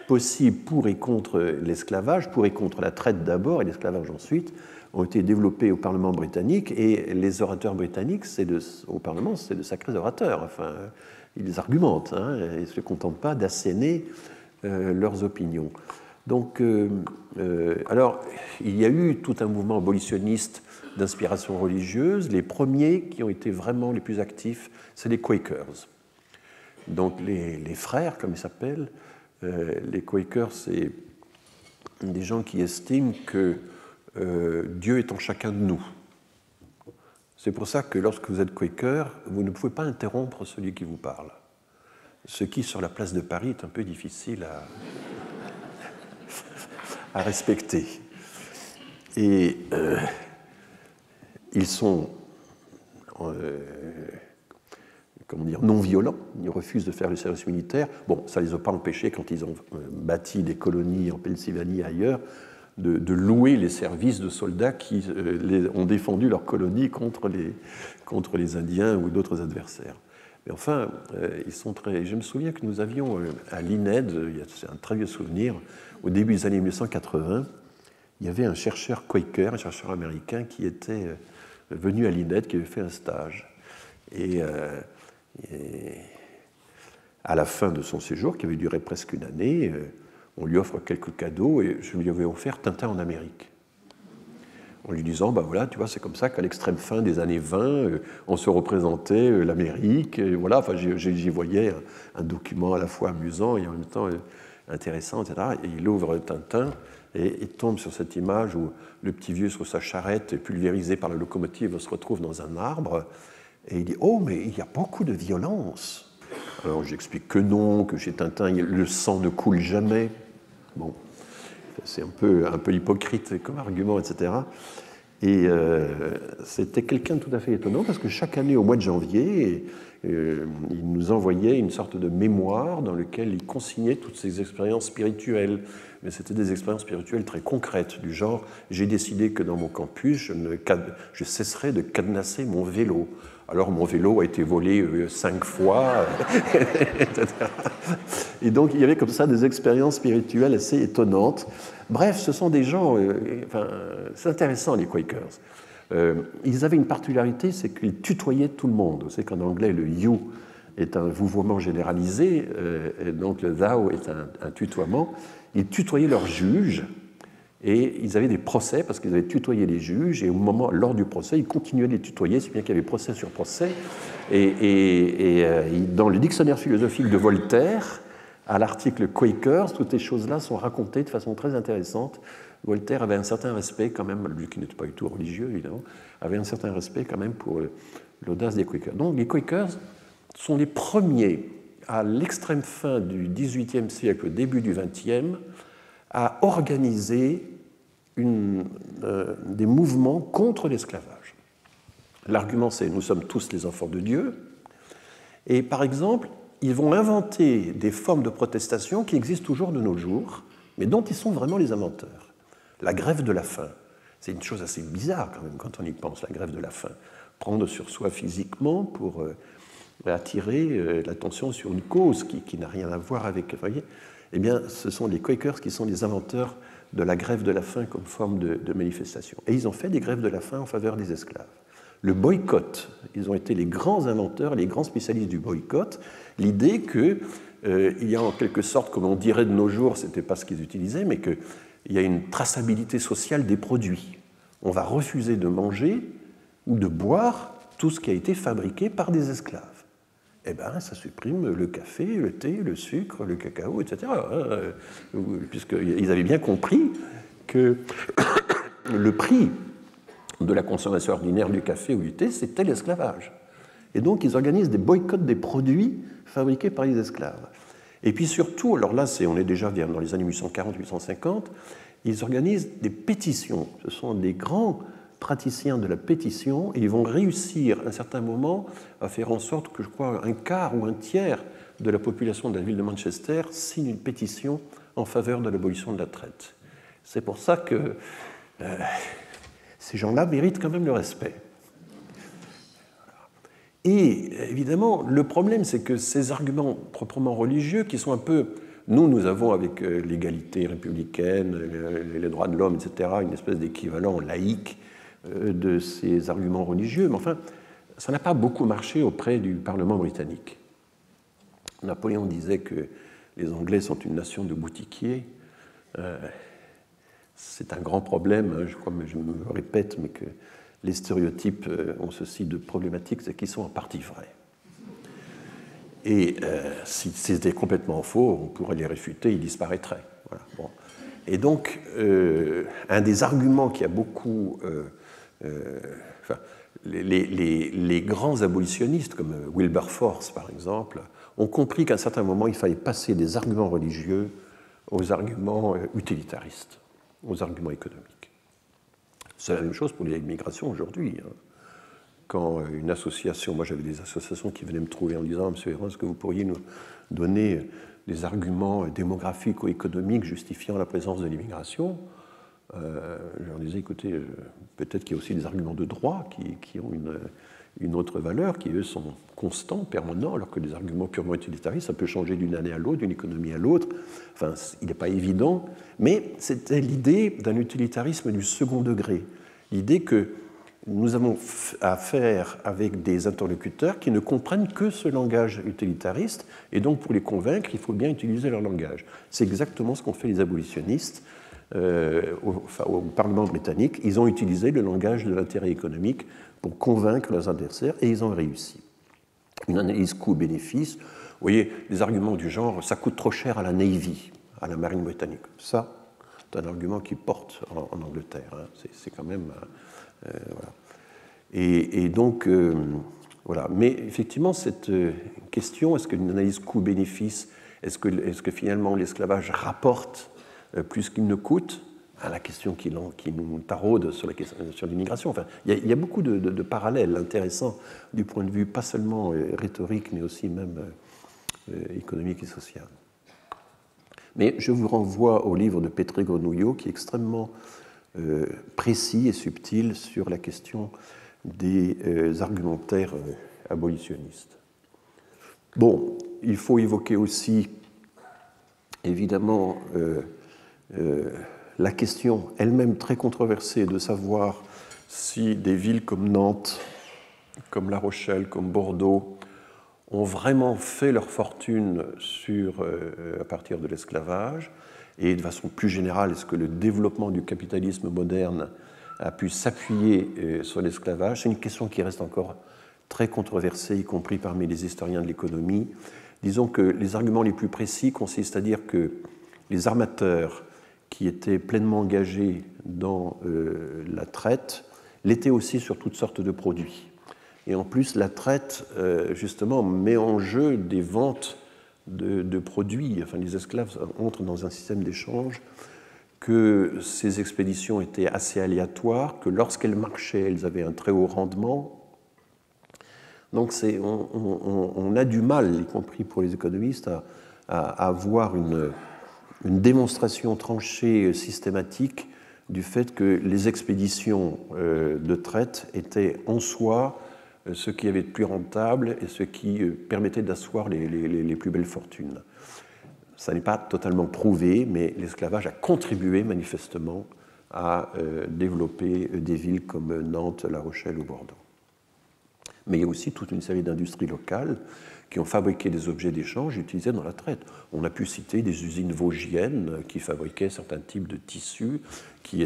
[SPEAKER 1] possibles pour et contre l'esclavage, pour et contre la traite d'abord et l'esclavage ensuite, ont été développées au Parlement britannique, et les orateurs britanniques, au Parlement, c'est de sacrés orateurs. Enfin, ils argumentent, hein, et ne se contentent pas d'asséner leurs opinions. Donc, alors, il y a eu tout un mouvement abolitionniste d'inspiration religieuse. Les premiers qui ont été vraiment les plus actifs, c'est les Quakers. Donc, les frères, comme ils s'appellent, les Quakers, c'est des gens qui estiment que Dieu est en chacun de nous. C'est pour ça que lorsque vous êtes Quaker, vous ne pouvez pas interrompre celui qui vous parle. Ce qui, sur la place de Paris, est un peu difficile à respecter. Et ils sont non violents, ils refusent de faire le service militaire. Bon, ça ne les a pas empêchés, quand ils ont bâti des colonies en Pennsylvanie et ailleurs, de louer les services de soldats qui ont défendu leur colonie contre les Indiens ou d'autres adversaires. Mais enfin, ils sont très... Je me souviens que nous avions à l'INED, c'est un très vieux souvenir, au début des années 1980, il y avait un chercheur Quaker, un chercheur américain qui était venu à l'INED, qui avait fait un stage. Et à la fin de son séjour, qui avait duré presque une année, on lui offre quelques cadeaux, et je lui avais offert Tintin en Amérique. En lui disant, ben voilà, tu vois, c'est comme ça qu'à l'extrême fin des années 20, on se représentait l'Amérique, et voilà, enfin, j'y voyais un document à la fois amusant et en même temps intéressant, etc. Et il ouvre Tintin, et il tombe sur cette image où le petit vieux sur sa charrette, pulvérisé par la locomotive, se retrouve dans un arbre, et il dit, oh, mais il y a beaucoup de violence. Alors j'explique que non, que chez Tintin, le sang ne coule jamais. Bon, c'est un peu hypocrite comme argument, etc. Et c'était quelqu'un de tout à fait étonnant, parce que chaque année, au mois de janvier, il nous envoyait une sorte de mémoire dans lequel il consignait toutes ses expériences spirituelles. Mais c'était des expériences spirituelles très concrètes, du genre « j'ai décidé que dans mon campus, je cesserai de cadenasser mon vélo ». Alors mon vélo a été volé 5 fois, etc. Et donc il y avait comme ça des expériences spirituelles assez étonnantes. Bref, ce sont des gens, c'est intéressant les Quakers. Ils avaient une particularité, c'est qu'ils tutoyaient tout le monde. Vous savez qu'en anglais, le you est un vouvoiement généralisé, et donc le thou est un tutoiement. Ils tutoyaient leurs juges, et ils avaient des procès parce qu'ils avaient tutoyé les juges, et lors du procès, ils continuaient de les tutoyer, si bien qu'il y avait procès sur procès. Et dans le dictionnaire philosophique de Voltaire, à l'article Quakers, toutes ces choses-là sont racontées de façon très intéressante. Voltaire avait un certain respect quand même, lui qui n'était pas du tout religieux évidemment, avait un certain respect quand même pour l'audace des Quakers. Donc les Quakers sont les premiers, à l'extrême fin du XVIIIe siècle, au début du XXe, à organiser des mouvements contre l'esclavage. L'argument c'est « nous sommes tous les enfants de Dieu », et par exemple, ils vont inventer des formes de protestation qui existent toujours de nos jours, mais dont ils sont vraiment les inventeurs. La grève de la faim, c'est une chose assez bizarre quand même quand on y pense, la grève de la faim. Prendre sur soi physiquement pour attirer l'attention sur une cause qui n'a rien à voir avec... Vous voyez, eh bien, ce sont les Quakers qui sont les inventeurs de la grève de la faim comme forme de manifestation. Et ils ont fait des grèves de la faim en faveur des esclaves. Le boycott, ils ont été les grands inventeurs, les grands spécialistes du boycott. L'idée qu'il y a en quelque sorte, comme on dirait de nos jours, ce n'était pas ce qu'ils utilisaient, mais qu'il y a une traçabilité sociale des produits. On va refuser de manger ou de boire tout ce qui a été fabriqué par des esclaves. Eh bien, ça supprime le café, le thé, le sucre, le cacao, etc. Puisqu'ils avaient bien compris que le prix de la consommation ordinaire du café ou du thé, c'était l'esclavage. Et donc, ils organisent des boycotts des produits fabriqués par les esclaves. Et puis surtout, alors là, on est déjà dans les années 1840-1850, ils organisent des pétitions. Ce sont des grands praticiens de la pétition, et ils vont réussir à un certain moment à faire en sorte que, je crois, un quart ou un tiers de la population de la ville de Manchester signe une pétition en faveur de l'abolition de la traite. C'est pour ça que ces gens-là méritent quand même le respect. Et évidemment, le problème, c'est que ces arguments proprement religieux, qui sont un peu... Nous avons avec l'égalité républicaine, les droits de l'homme, etc., une espèce d'équivalent laïque de ces arguments religieux, mais enfin, ça n'a pas beaucoup marché auprès du Parlement britannique. Napoléon disait que les Anglais sont une nation de boutiquiers. C'est un grand problème, je crois, mais je me répète, mais que les stéréotypes ont ceci de problématique, c'est qu'ils sont en partie vrais. Et si c'était complètement faux, on pourrait les réfuter, ils disparaîtraient. Voilà. Bon. Et donc, un des arguments qui a beaucoup... les grands abolitionnistes, comme Wilberforce par exemple, ont compris qu'à un certain moment, il fallait passer des arguments religieux aux arguments utilitaristes, aux arguments économiques. C'est la même chose pour les migrations aujourd'hui. Quand une association, moi j'avais des associations qui venaient me trouver en disant « Monsieur Héron, est-ce que vous pourriez nous donner des arguments démographiques ou économiques justifiant la présence de l'immigration ?» Je leur disais, écoutez, peut-être qu'il y a aussi des arguments de droit qui ont une autre valeur, qui eux sont constants, permanents, alors que des arguments purement utilitaristes, ça peut changer d'une année à l'autre, d'une économie à l'autre. Enfin, il n'est pas évident, mais c'était l'idée d'un utilitarisme du second degré. L'idée que nous avons affaire avec des interlocuteurs qui ne comprennent que ce langage utilitariste, et donc pour les convaincre, il faut bien utiliser leur langage. C'est exactement ce qu'ont fait les abolitionnistes au Parlement britannique. Ils ont utilisé le langage de l'intérêt économique pour convaincre leurs adversaires, et ils ont réussi. Une analyse coût-bénéfice, vous voyez, des arguments du genre « ça coûte trop cher à la Navy », à la marine britannique. Ça, c'est un argument qui porte en Angleterre. Hein. C'est quand même... voilà. Et donc, voilà. Mais effectivement, cette question, est-ce qu'une analyse coût-bénéfice, est-ce que finalement l'esclavage rapporte plus qu'il ne coûte? à la question qui nous taraude sur l'immigration. Enfin, il y a beaucoup de parallèles intéressants du point de vue pas seulement rhétorique, mais aussi même économique et social. Mais je vous renvoie au livre de Petre Gronullo, qui est extrêmement précis et subtil sur la question des argumentaires abolitionnistes. Bon, il faut évoquer aussi, évidemment, la question elle-même très controversée de savoir si des villes comme Nantes, comme La Rochelle, comme Bordeaux, ont vraiment fait leur fortune à partir de l'esclavage, et de façon plus générale, est-ce que le développement du capitalisme moderne a pu s'appuyer sur l'esclavage? C'est une question qui reste encore très controversée, y compris parmi les historiens de l'économie. Disons que les arguments les plus précis consistent à dire que les armateurs qui étaient pleinement engagés dans la traite l'étaient aussi sur toutes sortes de produits. Et en plus, la traite, justement, met en jeu des ventes de produits. Enfin, les esclaves entrent dans un système d'échange, que ces expéditions étaient assez aléatoires, que lorsqu'elles marchaient, elles avaient un très haut rendement. Donc on a du mal, y compris pour les économistes, à avoir une démonstration tranchée systématique du fait que les expéditions de traite étaient en soi ce qui avait de plus rentable et ce qui permettait d'asseoir les plus belles fortunes. Ça n'est pas totalement prouvé, mais l'esclavage a contribué manifestement à développer des villes comme Nantes, La Rochelle ou Bordeaux. Mais il y a aussi toute une série d'industries locales qui ont fabriqué des objets d'échange utilisés dans la traite. On a pu citer des usines vosgiennes qui fabriquaient certains types de tissus qui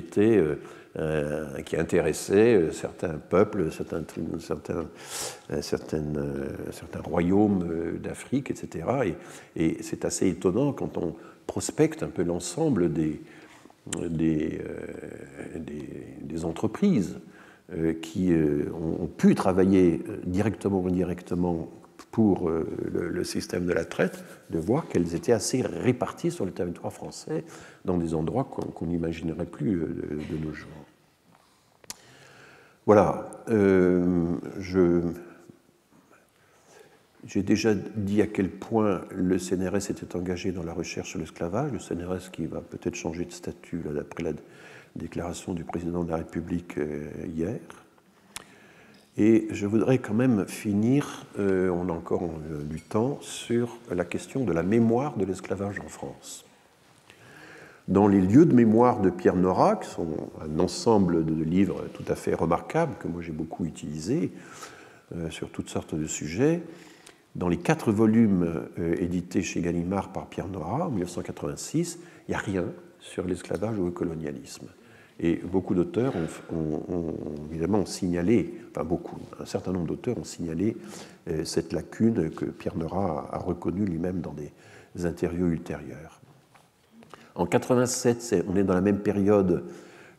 [SPEAKER 1] intéressaient certains peuples, certains royaumes d'Afrique, etc. Et c'est assez étonnant quand on prospecte un peu l'ensemble des entreprises qui ont pu travailler directement ou indirectement pour le système de la traite, de voir qu'elles étaient assez réparties sur le territoire français dans des endroits qu'on n'imaginerait plus de nos jours. Voilà, j'ai déjà dit à quel point le CNRS était engagé dans la recherche sur l'esclavage, le CNRS qui va peut-être changer de statut d'après la déclaration du président de la République hier. Et je voudrais quand même finir, on a encore du temps, sur la question de la mémoire de l'esclavage en France. Dans les lieux de mémoire de Pierre Nora, qui sont un ensemble de livres tout à fait remarquables, que moi j'ai beaucoup utilisés, sur toutes sortes de sujets, dans les 4 volumes édités chez Gallimard par Pierre Nora en 1986, il n'y a rien sur l'esclavage ou le colonialisme. Et beaucoup d'auteurs ont évidemment signalé, enfin beaucoup, un certain nombre d'auteurs ont signalé cette lacune que Pierre Nora a reconnue lui-même dans des interviews ultérieures. En 1987, on est dans la même période,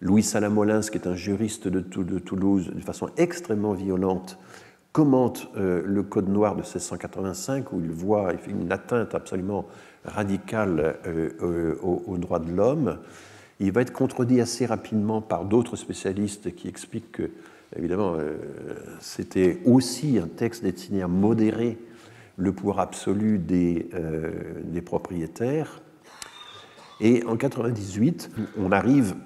[SPEAKER 1] Louis Salamolins, qui est un juriste de Toulouse, de façon extrêmement violente, commente le Code noir de 1685, où il fait une atteinte absolument radicale aux droits de l'homme. Il va être contredit assez rapidement par d'autres spécialistes qui expliquent que, évidemment, c'était aussi un texte destiné à modérer le pouvoir absolu des propriétaires. Et en 1998, on arrive,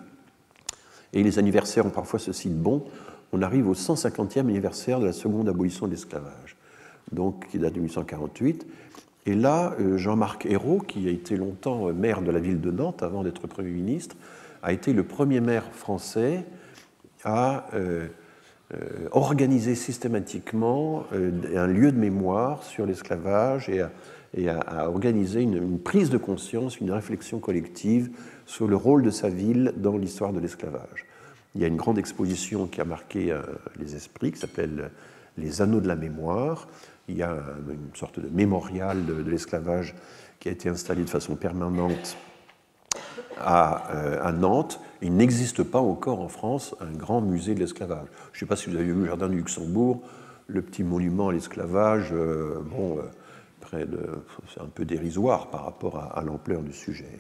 [SPEAKER 1] et les anniversaires ont parfois ceci de bon, on arrive au 150e anniversaire de la seconde abolition de l'esclavage, donc qui date de 1848. Et là, Jean-Marc Ayrault, qui a été longtemps maire de la ville de Nantes avant d'être Premier ministre, a été le premier maire français à organiser systématiquement un lieu de mémoire sur l'esclavage et à organiser une prise de conscience, une réflexion collective sur le rôle de sa ville dans l'histoire de l'esclavage. Il y a une grande exposition qui a marqué les esprits, qui s'appelle « Les Anneaux de la mémoire ». Il y a une sorte de mémorial de l'esclavage qui a été installé de façon permanente à Nantes. Il n'existe pas encore en France un grand musée de l'esclavage. Je ne sais pas si vous avez vu le Jardin du Luxembourg, le petit monument à l'esclavage, c'est un peu dérisoire par rapport à l'ampleur du sujet.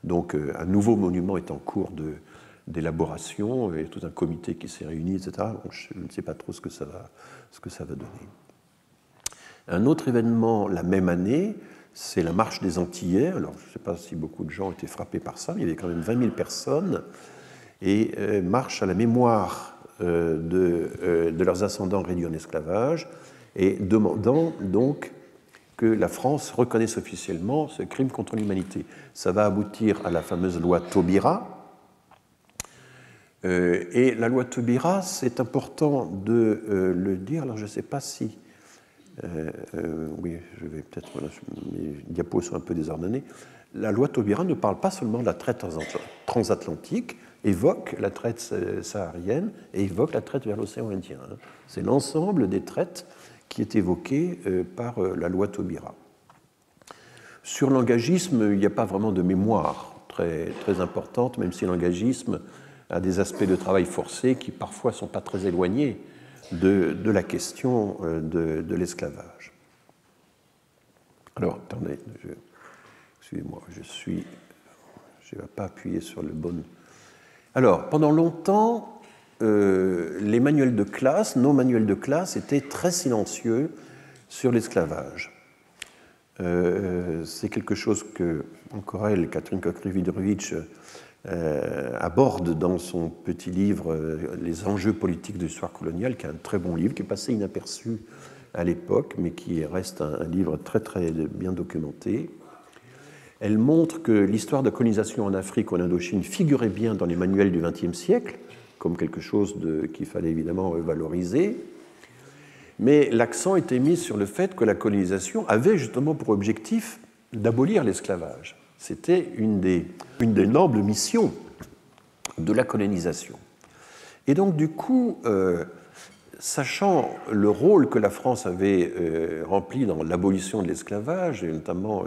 [SPEAKER 2] Donc un nouveau monument est en cours d'élaboration, et tout un comité qui s'est réuni, etc. Donc, je ne sais pas trop ce que ça va donner. Un autre événement la même année, c'est la marche des Antillais. Alors, je ne sais pas si beaucoup de gens ont été frappés par ça, mais il y avait quand même 20 000 personnes, et marche à la mémoire de leurs ascendants réduits en esclavage, et demandant donc que la France reconnaisse officiellement ce crime contre l'humanité. Ça va aboutir à la fameuse loi Taubira. Et la loi Taubira, c'est important de le dire. Alors, je ne sais pas si... oui, je vais peut-être... Voilà, mes diapos sont un peu désordonnés. La loi Taubira ne parle pas seulement de la traite transatlantique, évoque la traite saharienne et évoque la traite vers l'océan Indien. C'est l'ensemble des traites qui est évoqué par la loi Taubira. Sur l'engagisme, il n'y a pas vraiment de mémoire très, très importante, même si l'engagisme a des aspects de travail forcé qui parfois ne sont pas très éloignés de la question de l'esclavage. Alors, attendez, excusez-moi, je ne vais pas appuyer sur le bon... Alors, pendant longtemps, les manuels de classe, nos manuels de classe, étaient très silencieux sur l'esclavage. C'est quelque chose que, encore elle, Catherine Kokrivinovic, aborde dans son petit livre Les enjeux politiques de l'histoire coloniale, qui est un très bon livre, qui est passé inaperçu à l'époque, mais qui reste un livre très, très bien documenté. Elle montre que l'histoire de colonisation en Afrique ou en Indochine figurait bien dans les manuels du XXe siècle, comme quelque chose qu'il fallait évidemment valoriser, mais l'accent était mis sur le fait que la colonisation avait justement pour objectif d'abolir l'esclavage. C'était une des nobles missions de la colonisation. Et donc, du coup, sachant le rôle que la France avait rempli dans l'abolition de l'esclavage, et notamment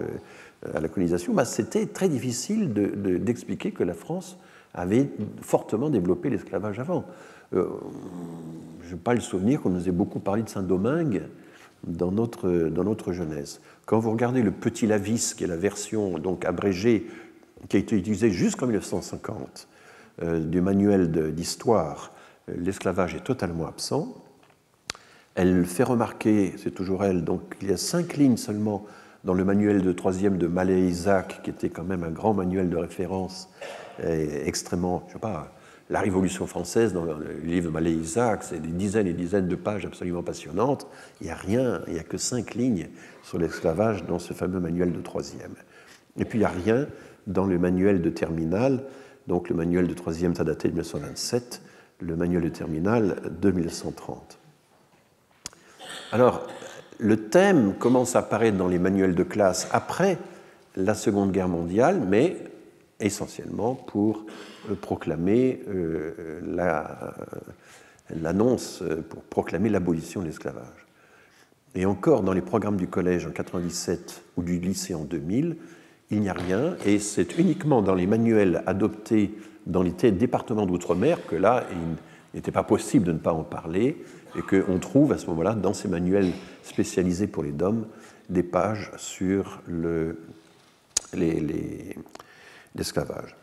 [SPEAKER 2] à la colonisation, c'était très difficile d'expliquer que la France avait fortement développé l'esclavage avant. Je n'ai pas le souvenir qu'on nous ait beaucoup parlé de Saint-Domingue dans notre jeunesse. Quand vous regardez le Petit Lavis, qui est la version donc abrégée qui a été utilisée jusqu'en 1950 du manuel d'histoire, l'esclavage est totalement absent. Elle fait remarquer, c'est toujours elle, donc il y a 5 lignes seulement dans le manuel de 3e de Mallet-Isaac, qui était quand même un grand manuel de référence extrêmement, je ne sais pas, la Révolution française, dans le livre de Mallet-Isaac, c'est des dizaines et dizaines de pages absolument passionnantes. Il n'y a rien, il n'y a que 5 lignes sur l'esclavage dans ce fameux manuel de 3e. Et puis il n'y a rien dans le manuel de terminale, donc le manuel de 3e, ça daté de 1927, le manuel de terminale de 1930. Alors, le thème commence à apparaître dans les manuels de classe après la Seconde Guerre mondiale, mais essentiellement pour proclamer l'annonce, pour proclamer l'abolition de l'esclavage. Et encore dans les programmes du collège en 1997 ou du lycée en 2000, il n'y a rien, et c'est uniquement dans les manuels adoptés dans les départements d'outre-mer que là, il n'était pas possible de ne pas en parler, et qu'on trouve à ce moment-là, dans ces manuels spécialisés pour les DOM, des pages sur l'esclavage.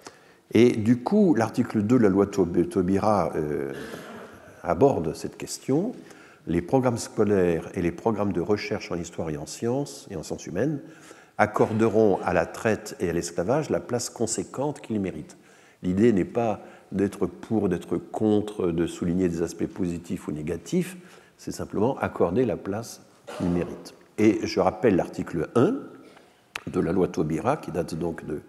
[SPEAKER 2] Et du coup, l'article 2 de la loi Taubira aborde cette question. Les programmes scolaires et les programmes de recherche en histoire et en sciences humaines accorderont à la traite et à l'esclavage la place conséquente qu'ils méritent. L'idée n'est pas d'être pour, d'être contre, de souligner des aspects positifs ou négatifs, c'est simplement accorder la place qu'ils méritent. Et je rappelle l'article 1 de la loi Taubira, qui date donc de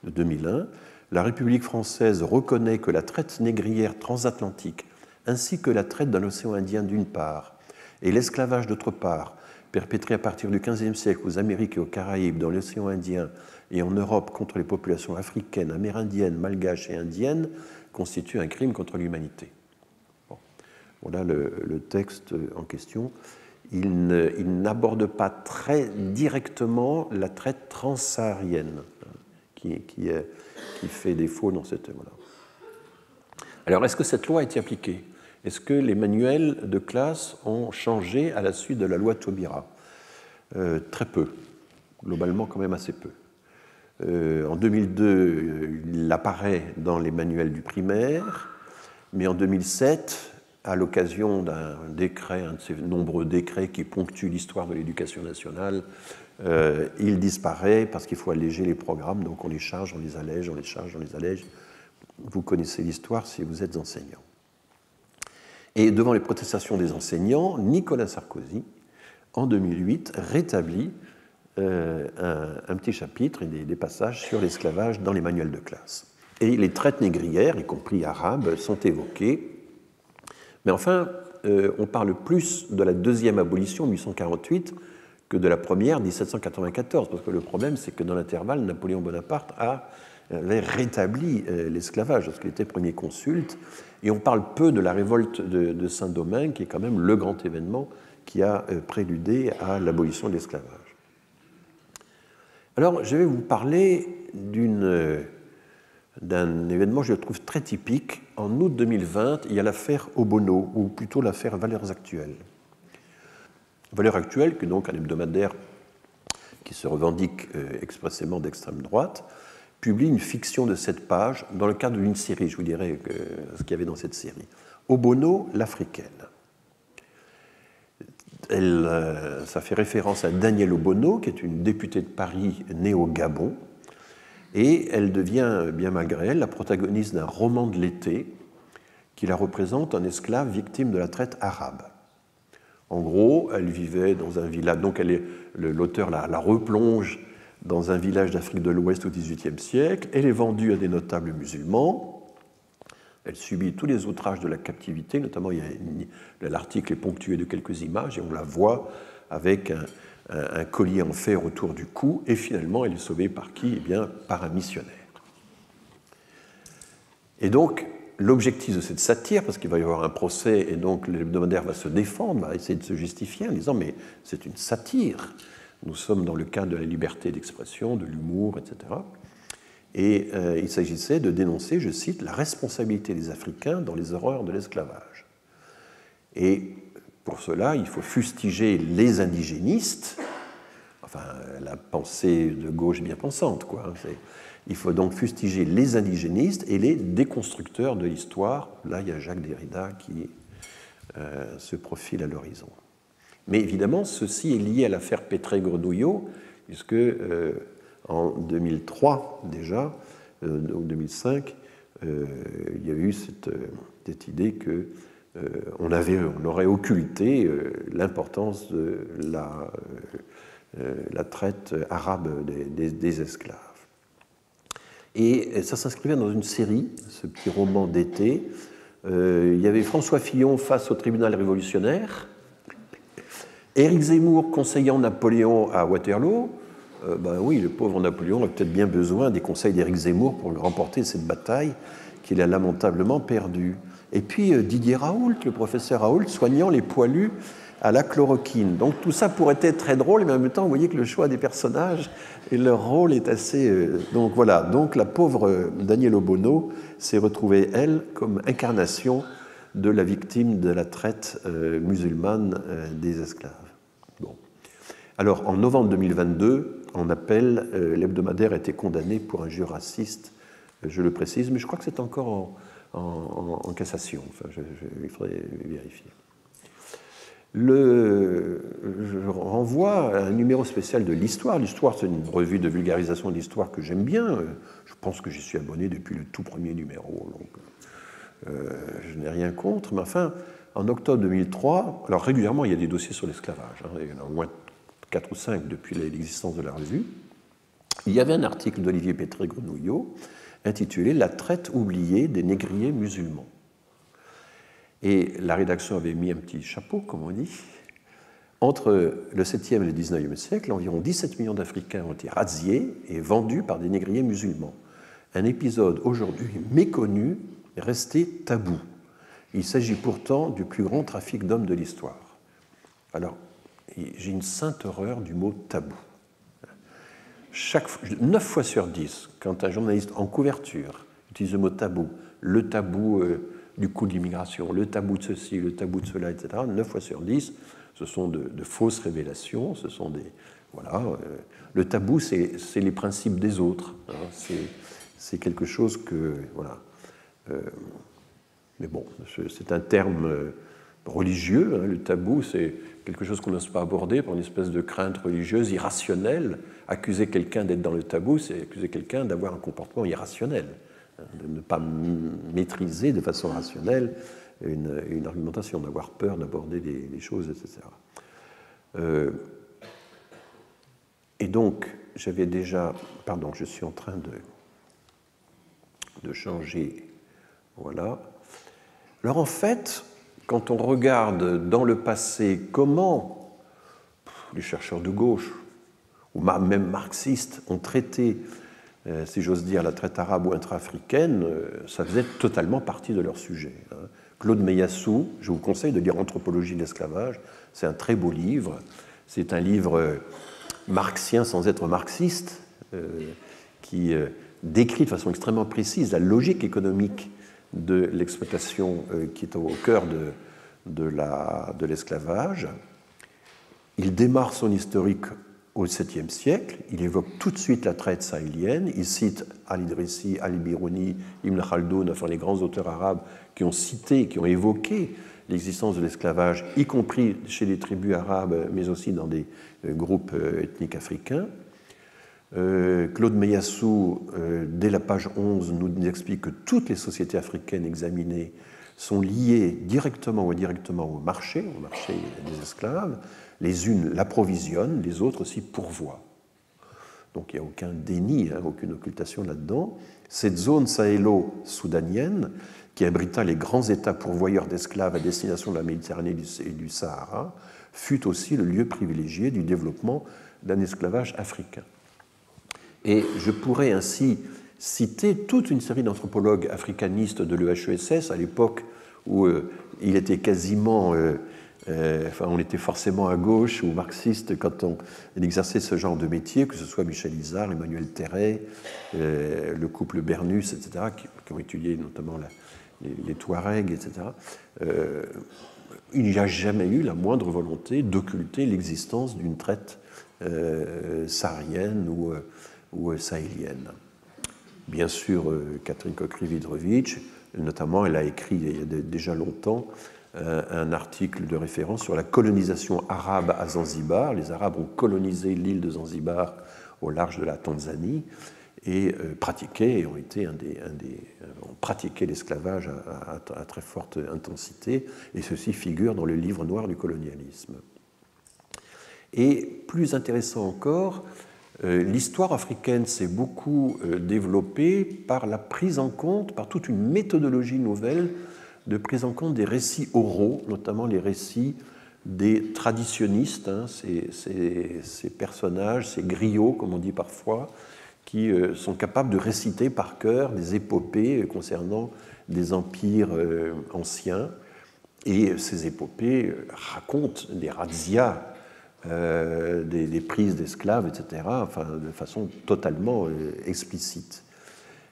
[SPEAKER 2] 2001. La République française reconnaît que la traite négrière transatlantique, ainsi que la traite dans l'océan Indien d'une part, et l'esclavage d'autre part, perpétré à partir du XVe siècle aux Amériques et aux Caraïbes, dans l'océan Indien et en Europe contre les populations africaines, amérindiennes, malgaches et indiennes, constitue un crime contre l'humanité. Bon. Voilà le texte en question. Il n'aborde pas très directement la traite transsaharienne qui fait défaut dans cette loi. Alors, est-ce que cette loi a été appliquée? Est-ce que les manuels de classe ont changé à la suite de la loi Taubira? Très peu, globalement quand même assez peu. En 2002, il apparaît dans les manuels du primaire, mais en 2007, à l'occasion d'un décret, un de ces nombreux décrets qui ponctuent l'histoire de l'éducation nationale, il disparaît parce qu'il faut alléger les programmes, donc on les charge, on les allège, on les charge, on les allège. Vous connaissez l'histoire si vous êtes enseignant. Et devant les protestations des enseignants, Nicolas Sarkozy, en 2008, rétablit un petit chapitre et des passages sur l'esclavage dans les manuels de classe. Et les traites négrières, y compris arabes, sont évoquées. Mais enfin, on parle plus de la deuxième abolition, 1848, que de la première, 1794, parce que le problème, c'est que dans l'intervalle, Napoléon Bonaparte avait rétabli l'esclavage lorsqu'il était premier consulte, et on parle peu de la révolte de Saint-Domingue, qui est quand même le grand événement qui a préludé à l'abolition de l'esclavage. Alors, je vais vous parler d'un événement, je le trouve très typique. En août 2020, il y a l'affaire Obono, ou plutôt l'affaire Valeurs Actuelles. Valeurs Actuelles, qui est donc un hebdomadaire qui se revendique expressément d'extrême droite, publie une fiction de 7 pages dans le cadre d'une série. Je vous dirai ce qu'il y avait dans cette série. Obono, l'Africaine. Ça fait référence à Danielle Obono, qui est une députée de Paris née au Gabon, et elle devient, bien malgré elle, la protagoniste d'un roman de l'été qui la représente en esclave victime de la traite arabe. En gros, elle vivait dans un village, donc l'auteur la replonge dans un village d'Afrique de l'Ouest au XVIIIe siècle, elle est vendue à des notables musulmans, elle subit tous les outrages de la captivité, notamment l'article est ponctué de quelques images, et on la voit avec un collier en fer autour du cou, et finalement elle est sauvée par qui? Eh bien, par un missionnaire. Et donc, l'objectif de cette satire, parce qu'il va y avoir un procès, et donc l'hebdomadaire va se défendre, va essayer de se justifier en disant « mais c'est une satire, nous sommes dans le cadre de la liberté d'expression, de l'humour, etc. » Et il s'agissait de dénoncer, je cite, « la responsabilité des Africains dans les horreurs de l'esclavage ». Et pour cela, il faut fustiger les indigénistes, enfin, la pensée de gauche bien pensante, quoi. Il faut donc fustiger les indigénistes et les déconstructeurs de l'histoire. Là, il y a Jacques Derrida qui se profile à l'horizon. Mais évidemment, ceci est lié à l'affaire Pétré-Grenouillot, puisque en 2003 déjà, ou 2005, il y avait eu cette idée qu'on aurait occulté l'importance de la traite arabe des esclaves. Et ça s'inscrivait dans une série, ce petit roman d'été. Il y avait François Fillon face au tribunal révolutionnaire, Éric Zemmour conseillant Napoléon à Waterloo. Ben oui, le pauvre Napoléon a peut-être bien besoin des conseils d'Éric Zemmour pour remporter cette bataille qu'il a lamentablement perdue. Et puis Didier Raoult, le professeur Raoult, soignant les poilus à la chloroquine. Donc tout ça pourrait être très drôle, mais en même temps, vous voyez que le choix des personnages et leur rôle est assez... Donc voilà, donc la pauvre Danielle Obono s'est retrouvée, elle, comme incarnation de la victime de la traite musulmane des esclaves. Bon. Alors, en novembre 2022, en appel, l'hebdomadaire a été condamné pour injure raciste, je le précise, mais je crois que c'est encore en cassation. Enfin, il faudrait vérifier. Je renvoie à un numéro spécial de l'Histoire. L'Histoire, c'est une revue de vulgarisation de l'histoire que j'aime bien. Je pense que j'y suis abonné depuis le tout premier numéro, donc je n'ai rien contre. Mais enfin, en octobre 2003, alors régulièrement, il y a des dossiers sur l'esclavage. Il y en a au moins 4 ou 5 depuis l'existence de la revue. Il y avait un article d'Olivier Pétré-Grenouillot intitulé « La traite oubliée des négriers musulmans ». Et la rédaction avait mis un petit chapeau, comme on dit. Entre le 7e et le 19e siècle, environ 17 millions d'Africains ont été razziés et vendus par des négriers musulmans. Un épisode aujourd'hui méconnu, resté tabou. Il s'agit pourtant du plus grand trafic d'hommes de l'histoire. Alors, j'ai une sainte horreur du mot tabou. 9 fois sur 10, quand un journaliste en couverture utilise le mot tabou, le tabou du coût de l'immigration, le tabou de ceci, le tabou de cela, etc., 9 fois sur 10,
[SPEAKER 1] Ce sont de fausses révélations, ce sont des... Voilà, le tabou, c'est les principes des autres. Hein, c'est quelque chose que... Voilà. Mais bon, c'est un terme religieux. Hein, le tabou, c'est quelque chose qu'on n'ose pas aborder par une espèce de crainte religieuse irrationnelle. Accuser quelqu'un d'être dans le tabou, c'est accuser quelqu'un d'avoir un comportement irrationnel, hein, de ne pas maîtriser de façon rationnelle une argumentation, d'avoir peur d'aborder les choses, etc. Et donc, j'avais déjà... Pardon, je suis en train de changer. Voilà. Alors en fait, quand on regarde dans le passé comment les chercheurs de gauche, ou même marxistes, ont traité, si j'ose dire, la traite arabe ou intra-africaine, ça faisait totalement partie de leur sujet. Claude Meillassoux, je vous conseille de lire Anthropologie de l'esclavage, c'est un très beau livre, c'est un livre marxien sans être marxiste, qui décrit de façon extrêmement précise la logique économique de l'exploitation qui est au cœur de l'esclavage. Il démarre son historique au 7e siècle, il évoque tout de suite la traite sahélienne, il cite Al-Idrissi, Al-Biruni, Ibn Khaldoun, enfin les grands auteurs arabes qui ont cité, qui ont évoqué l'existence de l'esclavage, y compris chez les tribus arabes, mais aussi dans des groupes ethniques africains. Claude Meillassoux, dès la page 11, nous explique que toutes les sociétés africaines examinées sont liées directement ou indirectement au marché des esclaves. Les unes l'approvisionnent, les autres aussi pourvoient. Donc il n'y a aucun déni, aucune occultation là-dedans. Cette zone sahélo-soudanienne, qui abrita les grands États pourvoyeurs d'esclaves à destination de la Méditerranée et du Sahara, fut aussi le lieu privilégié du développement d'un esclavage africain. Et je pourrais ainsi citer toute une série d'anthropologues africanistes de l'EHESS à l'époque où il était quasiment... on était forcément à gauche ou marxiste quand on exerçait ce genre de métier, que ce soit Michel Izard, Emmanuel Terret, le couple Bernus, etc., qui ont étudié notamment les Touaregs, etc. Il n'y a jamais eu la moindre volonté d'occulter l'existence d'une traite saharienne ou sahélienne. Bien sûr, Catherine Cockry-Widrovitch, notamment, elle a écrit il y a déjà longtemps un article de référence sur la colonisation arabe à Zanzibar. Les Arabes ont colonisé l'île de Zanzibar au large de la Tanzanie et ont pratiqué l'esclavage à très forte intensité, et ceci figure dans le livre noir du colonialisme. Et plus intéressant encore, l'histoire africaine s'est beaucoup développée par la prise en compte, par toute une méthodologie nouvelle de prise en compte des récits oraux, notamment les récits des traditionnistes, ces personnages, ces griots, comme on dit parfois, qui sont capables de réciter par cœur des épopées concernant des empires anciens. Et ces épopées racontent des razzias, des prises d'esclaves, etc., enfin, de façon totalement explicite.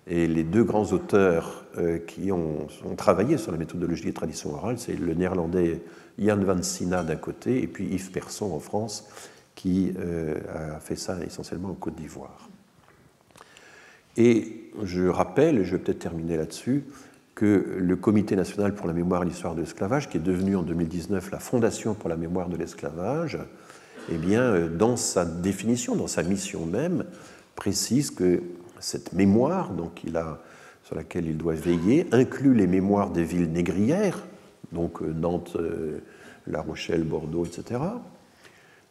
[SPEAKER 1] Et les deux grands auteurs qui ont travaillé sur la méthodologie des traditions orales, c'est le néerlandais Jan van Sina d'un côté, et puis Yves Persson en France, qui a fait ça essentiellement en Côte d'Ivoire. Et je rappelle, et je vais peut-être terminer là-dessus, que le Comité national pour la mémoire et l'histoire de l'esclavage, qui est devenu en 2019 la Fondation pour la mémoire de l'esclavage, eh bien, dans sa définition, dans sa mission même, précise que cette mémoire sur laquelle il doit veiller inclut les mémoires des villes négrières, donc Nantes, La Rochelle, Bordeaux, etc.,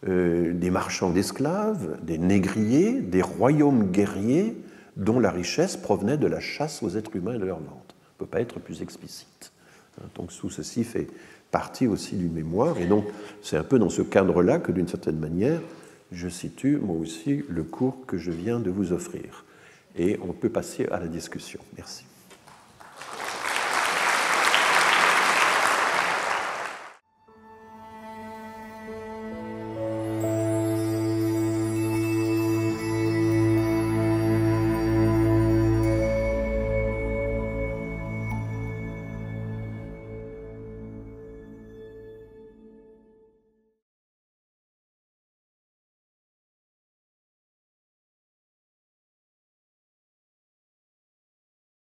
[SPEAKER 1] des marchands d'esclaves, des négriers, des royaumes guerriers dont la richesse provenait de la chasse aux êtres humains et de leur vente. On ne peut pas être plus explicite. Donc tout ceci fait partie aussi d'une mémoire, et donc c'est un peu dans ce cadre-là que, d'une certaine manière, je situe moi aussi le cours que je viens de vous offrir. Et on peut passer à la discussion. Merci.